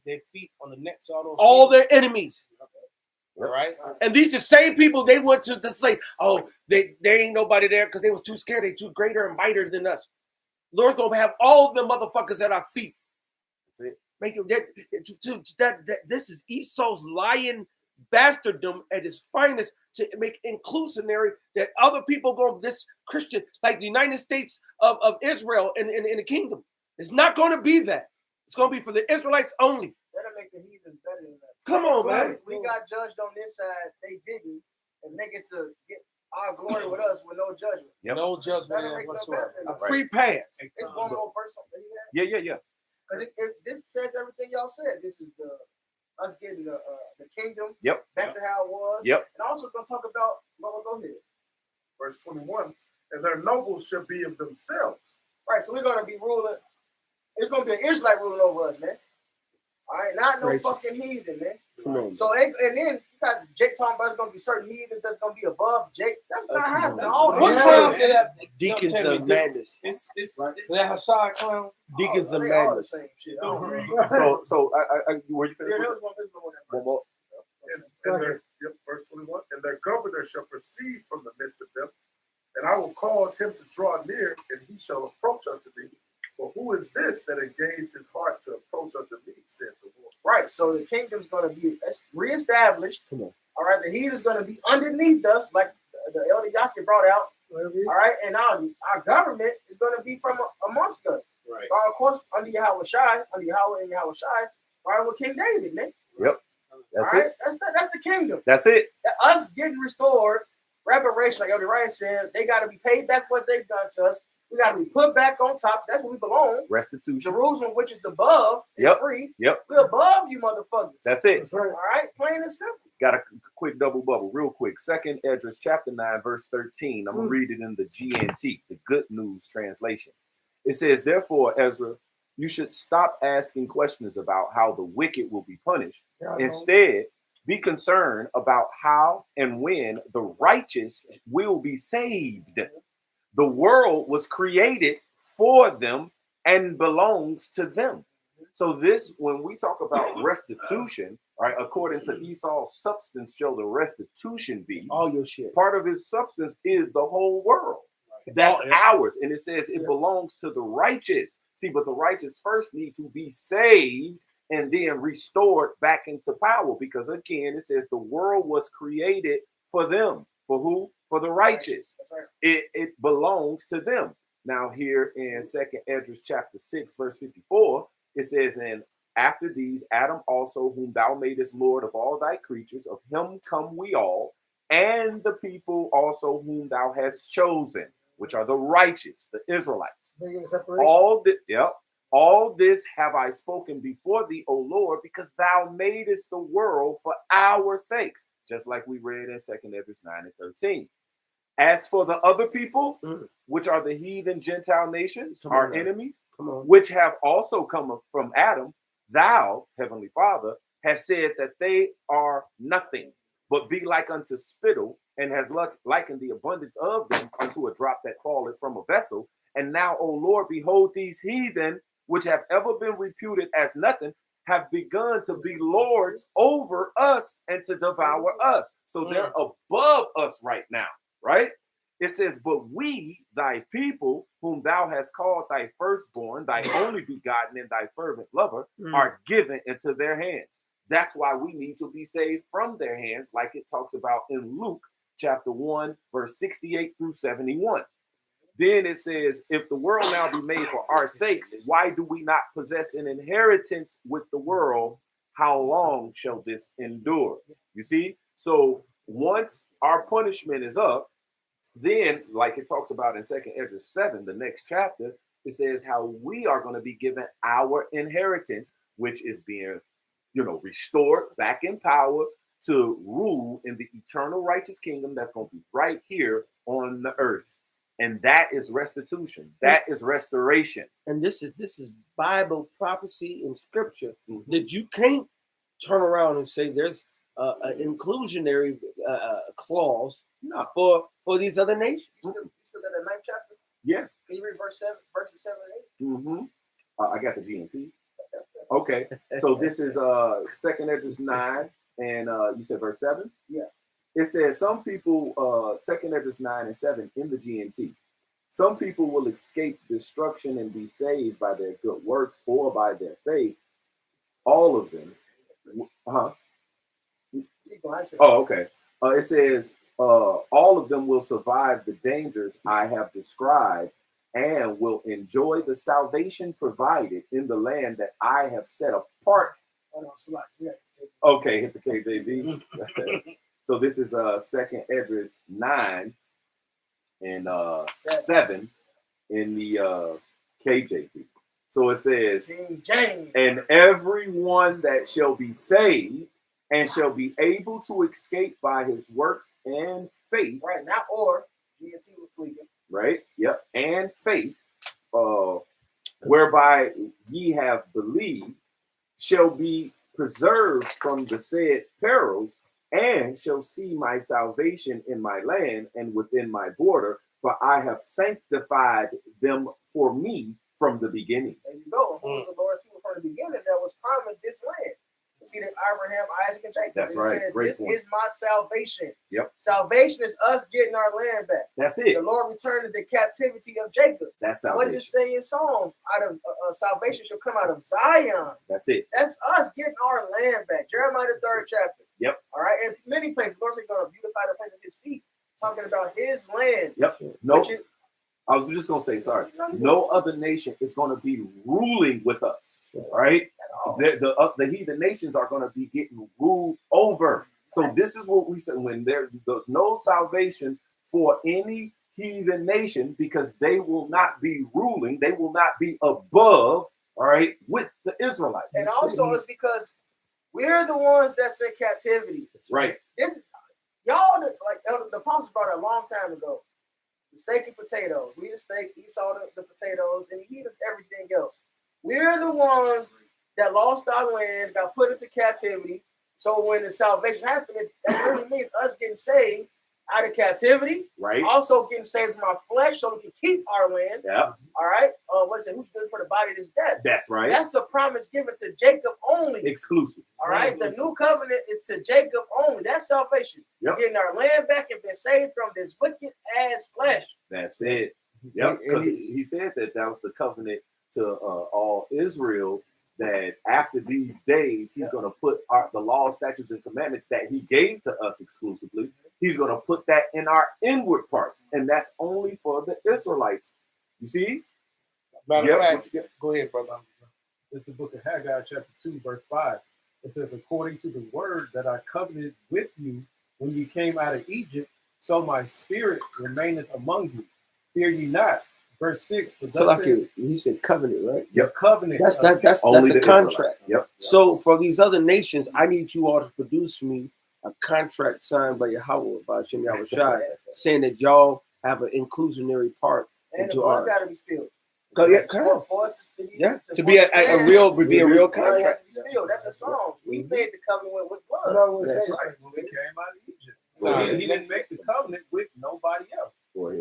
their feet on the necks of all their enemies. All right? And these the same people they went to say, oh, there ain't nobody there because they was too scared. They too greater and mightier than us. Lord's going to have all of them motherfuckers at our feet. That's it. Make it this is Esau's lying bastarddom at its finest to make inclusionary that other people go this Christian like the United States of Israel in the kingdom. It's not going to be that. It's going to be for the Israelites only. That'll make the heathens better than us. Come on, man. We got judged on this side. They didn't, and they get to get our glory with us with no judgment. Yep. No judgment whatsoever. A free pass. It's one more verse. Yeah. Because this says everything y'all said. This is us getting the kingdom back to how it was. Yep. And also going to talk about, well, go ahead. Verse 21, and their nobles shall be of themselves. Right, so we're going to be ruling. It's going to be an Israelite ruling over us, man. All right, not no fucking heathen, man. Come on. So, and then you got Jake talking about it's going to be certain heathens that's going to be above Jake. That's not happening. What's clown say that? Deacons of madness. It's that Hassad clown. Deacons of madness. So I were you finished? One more. Verse 21, and their governor shall proceed from the midst of them, and I will cause him to draw near, and he shall approach unto thee. For who is this that engaged his heart to approach unto me, said the Lord. Right, so the kingdom's going to be reestablished. Come on. All right, the heat is going to be underneath us, like the elder Yaki brought out. All right, and our government is going to be from amongst us. Right. Of course, under Yahweh Shai, under Yahweh and Yahweh Shai, right, with King David, man. Yep. That's all it. Right? That's the kingdom. That's it. Us getting restored, reparation, like Elder Ryan said, they got to be paid back for what they've done to us. We got to be put back on top. That's where we belong. Restitution. Jerusalem, which is above, is free. Yep. We're above you, motherfuckers. That's it. All right, plain and simple. Got a quick double bubble, real quick. 2nd Esdras chapter 9, verse 13. I'm gonna read it in the GNT, the Good News translation. It says, therefore, Ezra, you should stop asking questions about how the wicked will be punished. Instead, be concerned about how and when the righteous will be saved. The world was created for them and belongs to them. So this, when we talk about restitution, right, according to Esau's substance shall the restitution be. All your shit. Part of his substance is the whole world. That's ours. And it says it belongs to the righteous. See, but the righteous first need to be saved and then restored back into power. Because again, it says the world was created for them. For who? For the righteous. It belongs to them. Now here in 2nd Esdras chapter 6, verse 54, it says, and after these, Adam also, whom thou madest Lord of all thy creatures, of him come we all, and the people also whom thou hast chosen, which are the righteous, the Israelites. All this have I spoken before thee, O Lord, because thou madest the world for our sakes, just like we read in 2nd Esdras 9 and 13. As for the other people, Mm. which are the heathen Gentile nations, Come our on now. enemies, Come on. which have also come from Adam, thou, Heavenly Father, has said that they are nothing, but be like unto spittle, and has likened the abundance of them unto a drop that falleth from a vessel. And now, O Lord, behold, these heathen, which have ever been reputed as nothing, have begun to be lords over us and to devour us. So they're above us right now, right? It says, but we, thy people, whom thou hast called thy firstborn, thy only begotten, and thy fervent lover, are given into their hands. That's why we need to be saved from their hands, like it talks about in Luke chapter 1, verse 68 through 71. Then it says, if the world now be made for our sakes, why do we not possess an inheritance with the world? How long shall this endure? You see? So once our punishment is up, then, like it talks about in 2nd Ezra 7, the next chapter, it says how we are going to be given our inheritance, which is being, restored back in power to rule in the eternal righteous kingdom that's going to be right here on the earth. And that is restitution. That is restoration. And this is Bible prophecy and scripture that you can't turn around and say there's an inclusionary clause for these other nations. You still got that 9th chapter? Yeah. Can you read verses 7 and 8? I got the GNT. Okay. So this is 2nd Ezra 9, and you said verse 7? Yeah. It says some people, 2nd Ezra 9 and 7 in the GNT. Some people will escape destruction and be saved by their good works or by their faith. All of them. Oh, okay. It says all of them will survive the dangers I have described and will enjoy the salvation provided in the land that I have set apart. Okay, hit the KJV. So this is 2nd Ezra 9 and 7 in the KJV. So it says, and everyone that shall be saved and shall be able to escape by his works and faith. Right, not or. GNT was tweaking. Right, yep, and faith, whereby ye have believed, shall be preserved from the said perils, and shall see my salvation in my land and within my border, for I have sanctified them for me from the beginning. There you go. Who was the Lord's people from the beginning that was promised this land? You see that Abraham, Isaac, and Jacob. That's right. Said, Great this point. is my salvation. Yep. Salvation is us getting our land back. That's it. The Lord returned the captivity of Jacob. That's salvation. What does it say in Psalms? Out of salvation shall come out of Zion. That's it. That's us getting our land back. Jeremiah the 3rd chapter. Yep. All right. And many places, the Lord said going to beautify the place of his feet. Talking about his land. Yep. No. I was just going to say, sorry. No other nation is going to be ruling with us, right? The heathen nations are going to be getting ruled over. So this is what we say when there's no salvation for any heathen nation, because they will not be ruling. They will not be above, all right, with the Israelites. And also it's because we're the ones that's in captivity. Right. This y'all, like the apostles brought it a long time ago. The steak and potatoes. We the steak, he saw the potatoes, and he does everything else. We're the ones that lost our land, got put into captivity. So when the salvation happened, that really means us getting saved out of captivity. Right. Also getting saved from our flesh so we can keep our land. Yeah. All right. What is it? Who's good for the body that's dead? That's right. That's a promise given to Jacob only. Exclusive. All right. The new covenant is to Jacob only. That's salvation. Yep. Getting our land back and being saved from this wicked ass flesh. That's it. Yep. Because he said that was the covenant to all Israel, that after these days, he's going to put the law, statutes, and commandments that he gave to us exclusively. He's going to put that in our inward parts. And that's only for the Israelites. You see? Matter of fact, go ahead, brother. It's the book of Haggai, chapter 2, verse 5. It says, according to the word that I covenanted with you when you came out of Egypt, so my spirit remaineth among you. Fear ye not. Verse 6. So like he said covenant, right? Yep. Covenant. That's a contract. Yep. So for these other nations, I need you all to produce me a contract signed by Yahweh, by Shem Yahushai, saying that y'all have an inclusionary part And the into blood ours. got to be spilled. Go, yeah, For it to be a real blood had contract. to be spilled. That's a song. We made the covenant with blood. No, That's that's right. When we came out of Egypt. So he didn't make the covenant with nobody else.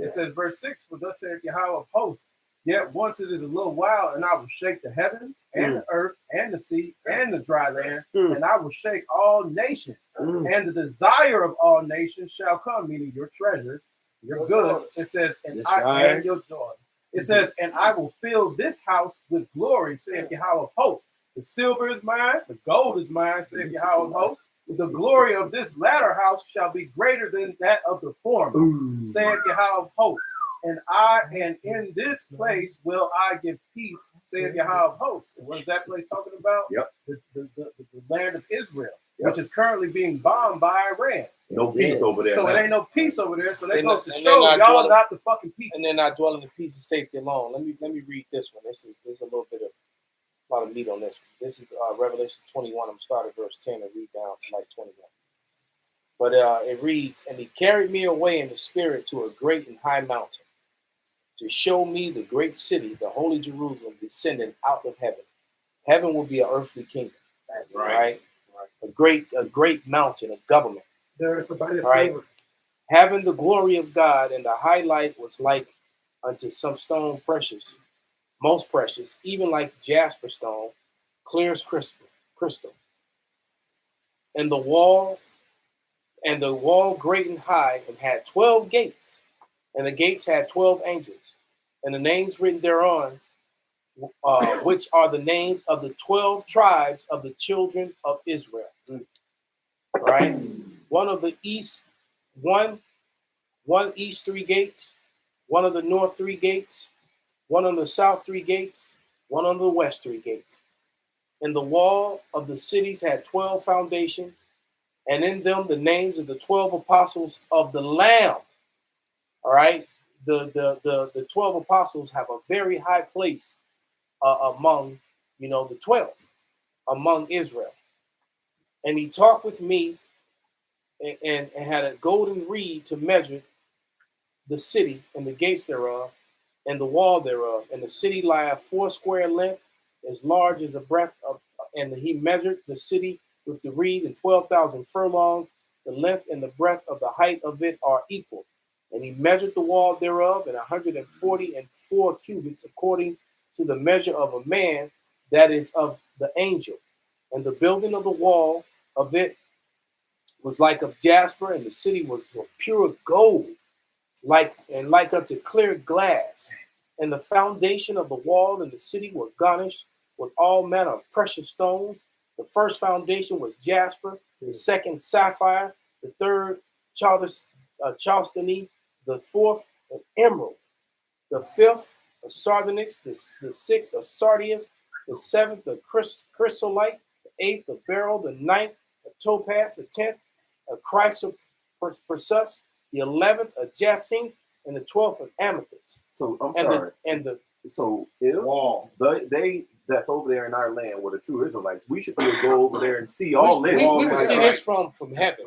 It says, verse 6, for thus saith Yahweh of hosts, yet once it is a little while, and I will shake the heaven and the earth and the sea and the dry land, and I will shake all nations, and the desire of all nations shall come, meaning your treasures, your goods. It says, and and your joy. It says, and I will fill this house with glory, saith Yahweh of hosts. The silver is mine, the gold is mine, saith Yahweh of hosts. The glory of this latter house shall be greater than that of the former, saith Yahweh of hosts. And in this place will I give peace, saith Yahweh of hosts. And what is that place talking about? Yep. The land of Israel, which is currently being bombed by Iran. No peace over there. So man. it ain't no peace over there. So they supposed to and show they're not y'all dwelling- not the fucking people. And they're not dwelling in peace and safety alone. Let me read this one. There's a little bit of a lot of meat on this. This is Revelation 21. I'm starting verse 10 and read down to like 21. But it reads, and he carried me away in the spirit to a great and high mountain, to show me the great city, the holy Jerusalem, descending out of heaven. Heaven will be an earthly kingdom, right? A great mountain of government. There is a body of Right. flavor. Having the glory of God, and the highlight was like unto some stone precious, most precious, even like jasper stone, clear as crystal. And the wall great and high, and had 12 gates, and the gates had 12 angels, and the names written thereon, which are the names of the 12 tribes of the children of Israel. Right? One of the east, one east 3 gates, one of the north 3 gates, one on the south 3 gates, one on the west 3 gates. And the wall of the cities had 12 foundations, and in them the names of the 12 apostles of the Lamb. All right, the 12 apostles have a very high place among the 12 among Israel. And he talked with me and had a golden reed to measure the city and the gates thereof, and the wall thereof, and the city lieth 4 square length, as large as a breadth of, and he measured the city with the reed, and 12,000 furlongs. The length and the breadth of the height of it are equal. And he measured the wall thereof, and 144 cubits, according to the measure of a man, that is of the angel. And the building of the wall of it was like of jasper, and the city was of pure gold, like unto clear glass. And the foundation of the wall and the city were garnished with all manner of precious stones. The first foundation was jasper, the second sapphire, the third chalcedony, the fourth an emerald, the fifth a sardonyx, the sixth a sardius, the seventh a chrysolite, the eighth a beryl, the ninth a topaz, the 10th a chrysoprasus, the 11th a jacinth, and the 12th an amethyst. So I'm And sorry. the If they that's over there in our land were the true Israelites, we should be able to go over there and see all we this. would see this from heaven.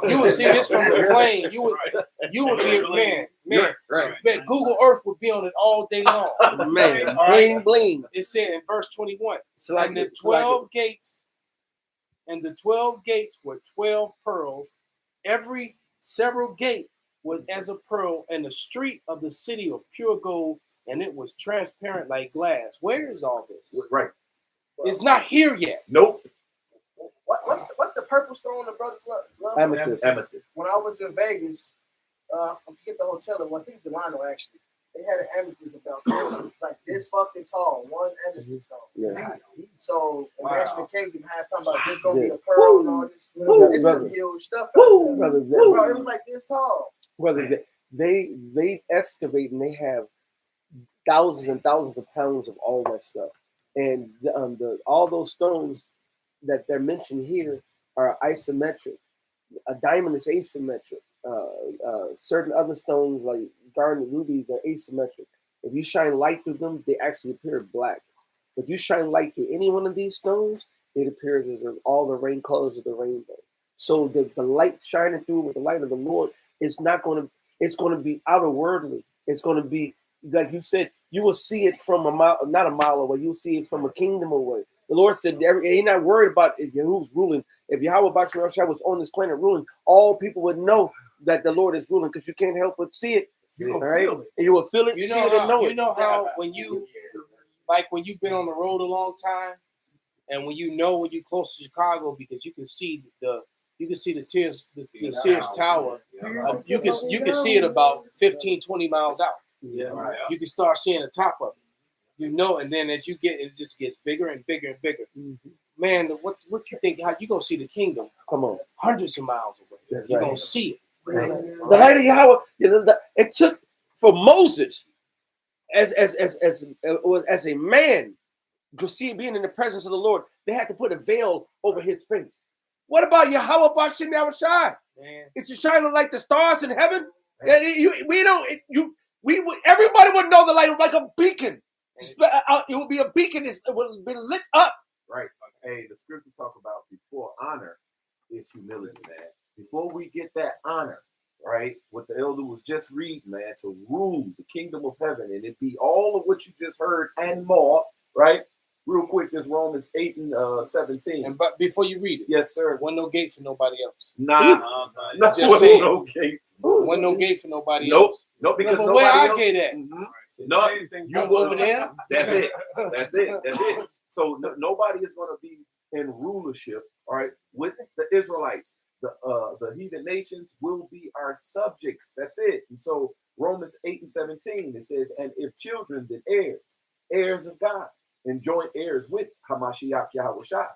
You would see this from the plane. You would be man. Google Earth would be on it all day long. Man, All right? bling bling. It said in verse 21, Like and the 12 gates, were 12 pearls. Every several gate was as a pearl, and the street of the city of pure gold, and it was transparent like glass. Where is all this? Right. It's not here yet. Nope. What's the purple stone the brothers love? Amethyst. Amethyst. When I was in Vegas, I forget the hotel it was. I think it's Delano actually. They had an amethyst about this, like this fucking tall, one amethyst stone. Yeah. So imagine the kingdom had talking about this gonna be Yeah. a pearl and all this. It's some huge stuff out there. Brother, Bro, it was like this tall. brother, they excavate and they have thousands and thousands of pounds of all that stuff, and all those stones that they're mentioned here are isometric. A diamond is asymmetric. Certain other stones like garnet rubies are asymmetric. If you shine light through them, they actually appear black. If you shine light through any one of these stones, it appears as all the rain colors of the rainbow. So the light shining through with the light of the Lord is not going to, it's going to be outer worldly. It's going to be, like you said, you will see it from a mile, not a mile away. You'll see it from a kingdom away. The Lord said, He's not worried about who's ruling. If Yahweh Bashar was on this planet ruling, all people would know that the Lord is ruling because you can't help but see it. You All gonna right? feel it. And you will feel it, You see know it, and how, know you it. know how when you, like when you've been on the road a long time, and when you know when you're close to Chicago because you can see the Sears Tower. You can see it about 15, 20 miles out. Yeah. Right. You can start seeing the top of it. You know, and then as you get, it just gets bigger and bigger and bigger. Mm-hmm. Man, what you think? How you gonna see the kingdom? Come on. Hundreds of miles away. That's You're right. gonna see it. Right. The light of Yahweh, it took for Moses as a man to see being in the presence of the Lord, they had to put a veil over his face. What about Yahweh Bashim Yahushai? It's shining like the stars in heaven. Everybody would know the light like a beacon. It would be a beacon. It would have been lit up. Right. Hey, the scriptures talk about before honor is humility, man. Before we get that honor, right? What the elder was just reading, man, to rule the kingdom of heaven, and it be all of what you just heard and more, right? Real quick, this Romans 8 and 17. And but before you read it, yes, sir. Wasn't no gate for nobody else. Nah, just wasn't saying. No gate. Wasn't no gate for nobody Nope. else. Nope, because but nobody where else. I gate at? Mm-hmm. No, you over there. That's it. That's it. That's it. So nobody is going to be in rulership, all right, with the Israelites. The heathen nations will be our subjects. That's it. And so Romans 8 and 17, it says, and if children, then heirs of God, and joint heirs with Hamashiach Yahushua.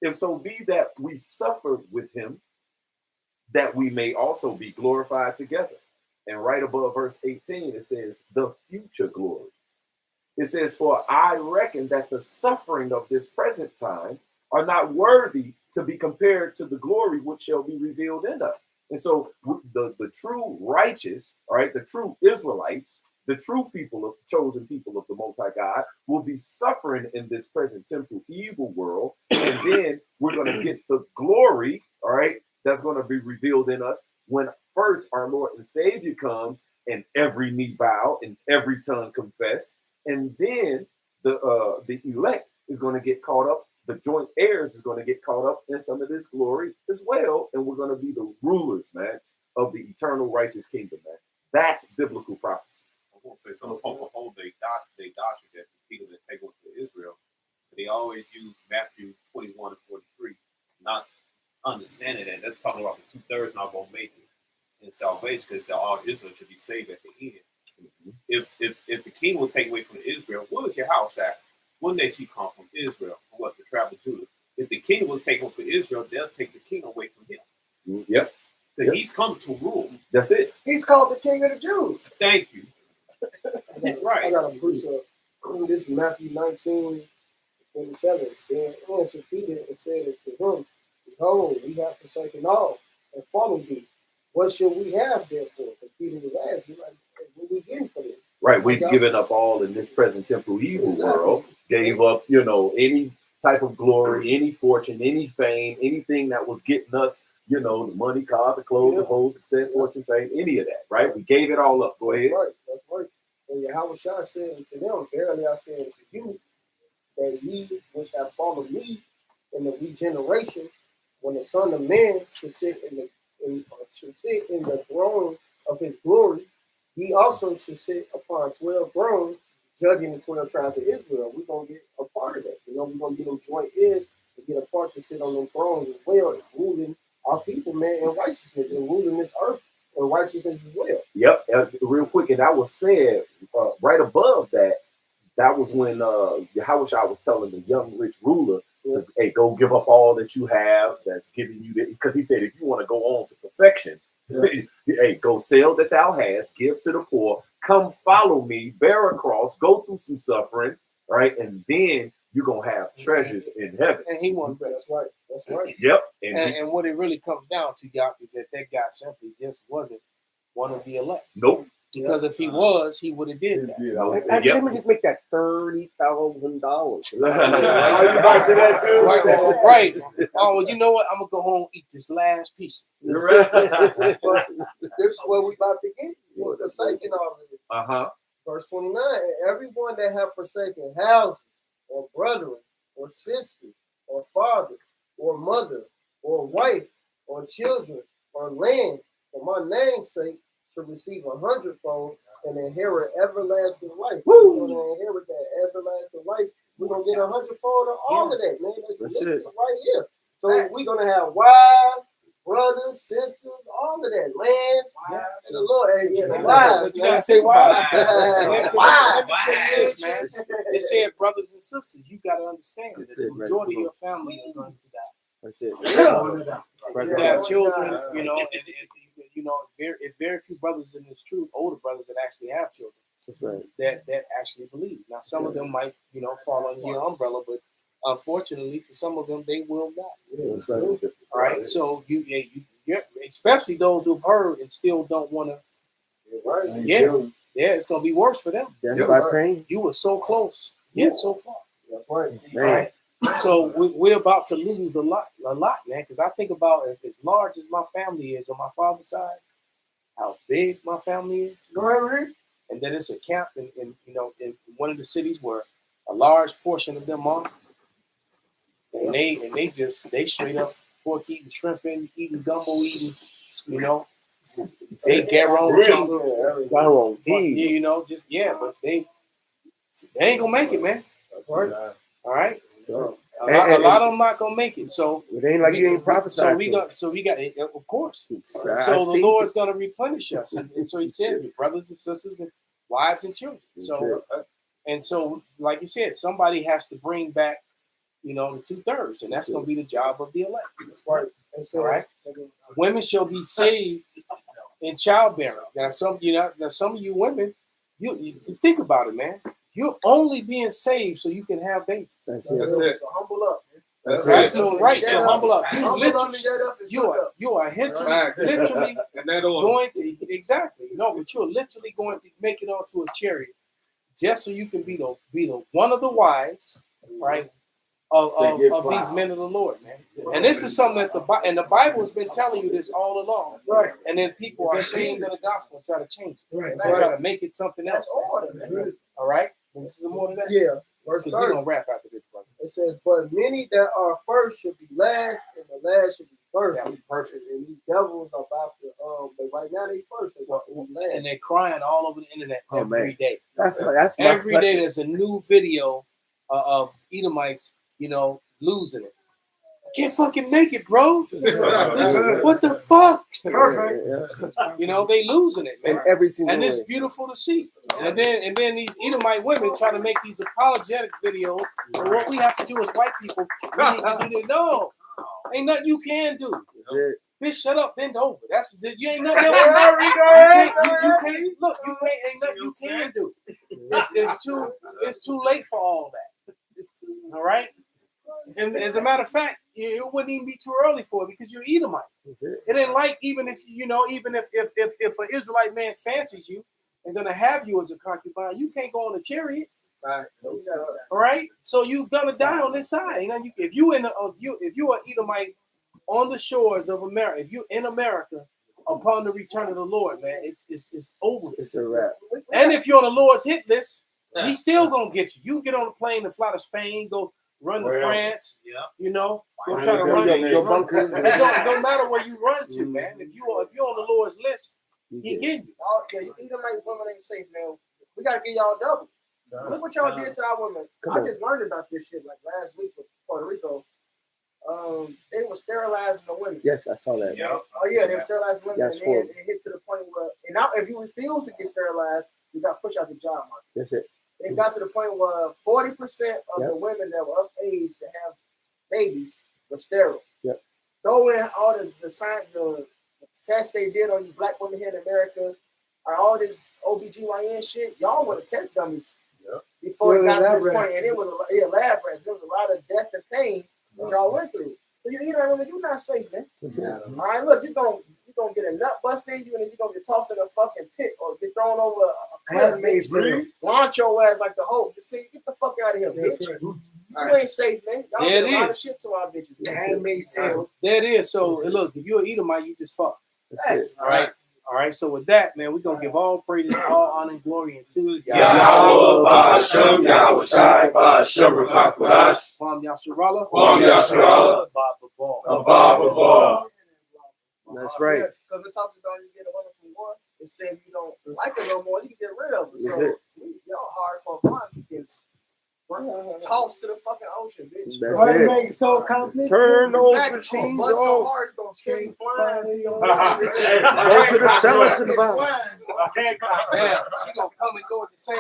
If so be that we suffer with him, that we may also be glorified together. And right above verse 18, it says, the future glory. It says, for I reckon that the suffering of this present time are not worthy to be compared to the glory which shall be revealed in us. And so the true righteous, all right, the true Israelites, the true people of chosen people of the Most High God will be suffering in this present temporal evil world. And then we're going to get the glory, all right, that's going to be revealed in us when first our Lord and Savior comes and every knee bow and every tongue confess. And then the elect is going to get caught up. The joint heirs is going to get caught up in some of this glory as well. And we're going to be the rulers, man, of the eternal righteous kingdom, man. That's biblical prophecy. I won't say some people hold they doctrine that the kingdom that take over to Israel. But they always use Matthew 21 and 43, not understanding that that's talking about the 2/3 not going to make it in salvation because all Israel should be saved at the end. Mm-hmm. If the king will take away from Israel, what is your house at? What nation come from Israel? From what? To travel to? If the king was taken for Israel, they'll take the king away from him. Yep. Because he's come to rule. That's it. He's called the King of the Jews. Thank you. I got a precept. This is Matthew 19, 27. Then answered Peter and said to him, behold, we have forsaken all and followed thee. What shall we have therefore? Because Peter was asking, like, what are we getting for this? Right, we've given up all in this present temporal evil world, gave up, any type of glory, any fortune, any fame, anything that was getting us, the money, car, the clothes, the whole success, fortune, fame, any of that, right? We gave it all up. Go ahead. That's right. And Yahushua said unto them, verily I say unto you, that ye which have followed me in the regeneration, when the Son of Man should sit in the throne of his glory, he also should sit upon 12 thrones, judging the 12 tribes of Israel. We're going to get a part of that. We're going to get them joint heirs to get a part to sit on them thrones as well, ruling our people, man, in righteousness and ruling this earth in righteousness as well. Yep. Real quick, and that was said right above that. That was when Yahushua was telling the young rich ruler to, hey, go give up all that you have that's giving you that. Because he said, if you want to go on to perfection, hey, go sell that thou hast, give to the poor, come follow me, bear a cross, go through some suffering, right? And then you're going to have treasures in heaven. And he wanted that. That's right. That's right. Yep. And what it really comes down to, Yap, is that guy simply just wasn't one of the elect. Nope. Because if he was, he would have did that. Let me just make that $30,000. Right. Oh, well, you know what? I'm gonna go home and eat this last piece. This is what we about to get for forsaking all of this. Verse 29, and everyone that have forsaken houses, or brethren, or sister, or father, or mother, or wife, or children, or land, for my name's sake, shall receive 100-fold and inherit everlasting life. We're going to inherit that everlasting life. We're going to get 100-fold of all of that, man. That's it right here. So we're going to have wives, brothers, sisters, all of that, lands, and the Lord, and the wives. You gotta say wives. Let me tell you this, man. It said brothers and sisters. You got to understand that the majority of your family is going to die. That's it. You have children, you know, and you know, very few brothers in this truth, older brothers that actually have children. That's right. That actually believe. Now, some of them might, you know, fall under your umbrella, but unfortunately, for some of them, they will die. That's right. All right. So you especially those who've heard and still don't want to. Yeah, it's gonna be worse for them. Death by pain. You were so close, yet so far. That's right. All right. So we're about to lose a lot, man. Because I think about as large as my family is on my father's side, how big my family is. Go ahead, Rick. And then it's a camp in one of the cities where a large portion of them are. And they straight up pork eating, shrimp eating, gumbo eating, you know. They guarantee, you know, but they ain't gonna make it, man. That's right. All right. So a lot of them not gonna make it. So it ain't like you ain't prophesied. So we got of course. So the Lord's gonna replenish us, and so He says, brothers and sisters, and wives and children. So like you said, somebody has to bring back, you know, the 2/3, and that's gonna be the job of the elect. That's right. All right. Women shall be saved in childbearing. Now some of you women, you think about it, man. You're only being saved so you can have babies. That's it. So humble up. That's right. So humble up. You are literally going to but you're literally going to make it onto a chariot just so you can be the one of the wives, right? Of these men of the Lord, man. And this is something that the Bible has been telling you this all along. Right. And then people are ashamed of the gospel and try to change it. Right. Try to make it something else. All right? This is more than that. Yeah. Verse 30. We're going to wrap after this, brother. It says, but many that are first should be last, and the last should be first. That be perfect. And these devils are about to, but right now they first, they want to be last. And they're crying all over the internet every day. That's every day there's a new video of Edomites, you know, losing it. I can't fucking make it, bro. What the fuck? Perfect. You know, they losing it, man. And it's beautiful to see. And then these Edomite women try to make these apologetic videos. And what we have to do as white people, we need to do this. No, ain't nothing you can do. Bitch, shut up, bend over. You ain't nothing else. You can't look. You can't. Ain't nothing you can do. It's too late for all that. All right. And as a matter of fact, it wouldn't even be too early for it because you're Edomite. It ain't like even if an Israelite man fancies you and gonna have you as a concubine, you can't go on a chariot. Right. All right. So you're gonna die on this side. You know, if you are Edomite on the shores of America, if you're in America upon the return of the Lord, man, it's over. It's a wrap. And if you're on the Lord's hit list, He's still gonna get you. You get on a plane and fly to Spain, go run to France. You know, go try to run your bunkers. No matter where you run to, man. If you're on the Lord's list, He get you. Okay, Edomite women ain't safe, man. We gotta get y'all double. Look what y'all did to our women. I just learned about this shit like last week with Puerto Rico. They were sterilizing the women. Yes, I saw that. Yeah. Oh yeah, they were sterilizing women, and then it hit to the point where, and now if you refuse to get sterilized, you got pushed out the job market. That's it. It got to the point where 40% of the women that were of age to have babies were sterile. Yep. Throw in all the science, the tests they did on you black women here in America, or all this OBGYN shit. Y'all were the test dummies before it got to this point, and it was lab rats. There was a lot of death and pain that y'all went through. So you're not safe, man. All right, look, you're gonna gonna get a nut bust in you, and then you're gonna get tossed in a fucking pit or get thrown over a cliff. Handmaid's Tale. Launch your ass like the Hulk. Just say, get the fuck out of here, bitch. You ain't safe, man. Y'all There did it a lot of is. shit to our bitches. The Handmaid's Tale. There it is. So look, if you're an Edomite, you just fuck. That's it. All right. All right. So with that, man, we're gonna give all praise, all honor, and glory unto Yahweh, Ba'ashem, Yahweh Shai, Ba'ashem, Ruchakudash, Kwam Yasharallah, Kwam Yasharallah, Baba Ball. Abba, That's right. Because it talks about you get a woman from war. It said if you don't like her no more, you can get rid of her. That's So it. y'all hardcore blind, you can toss to the fucking ocean, bitch. That's Why it. you make it so complicated? Turn those Fact, machines bust so off. hard, it's gonna send you flying to your Go to the cellars in the bottom. Damn, she gonna come and go at the same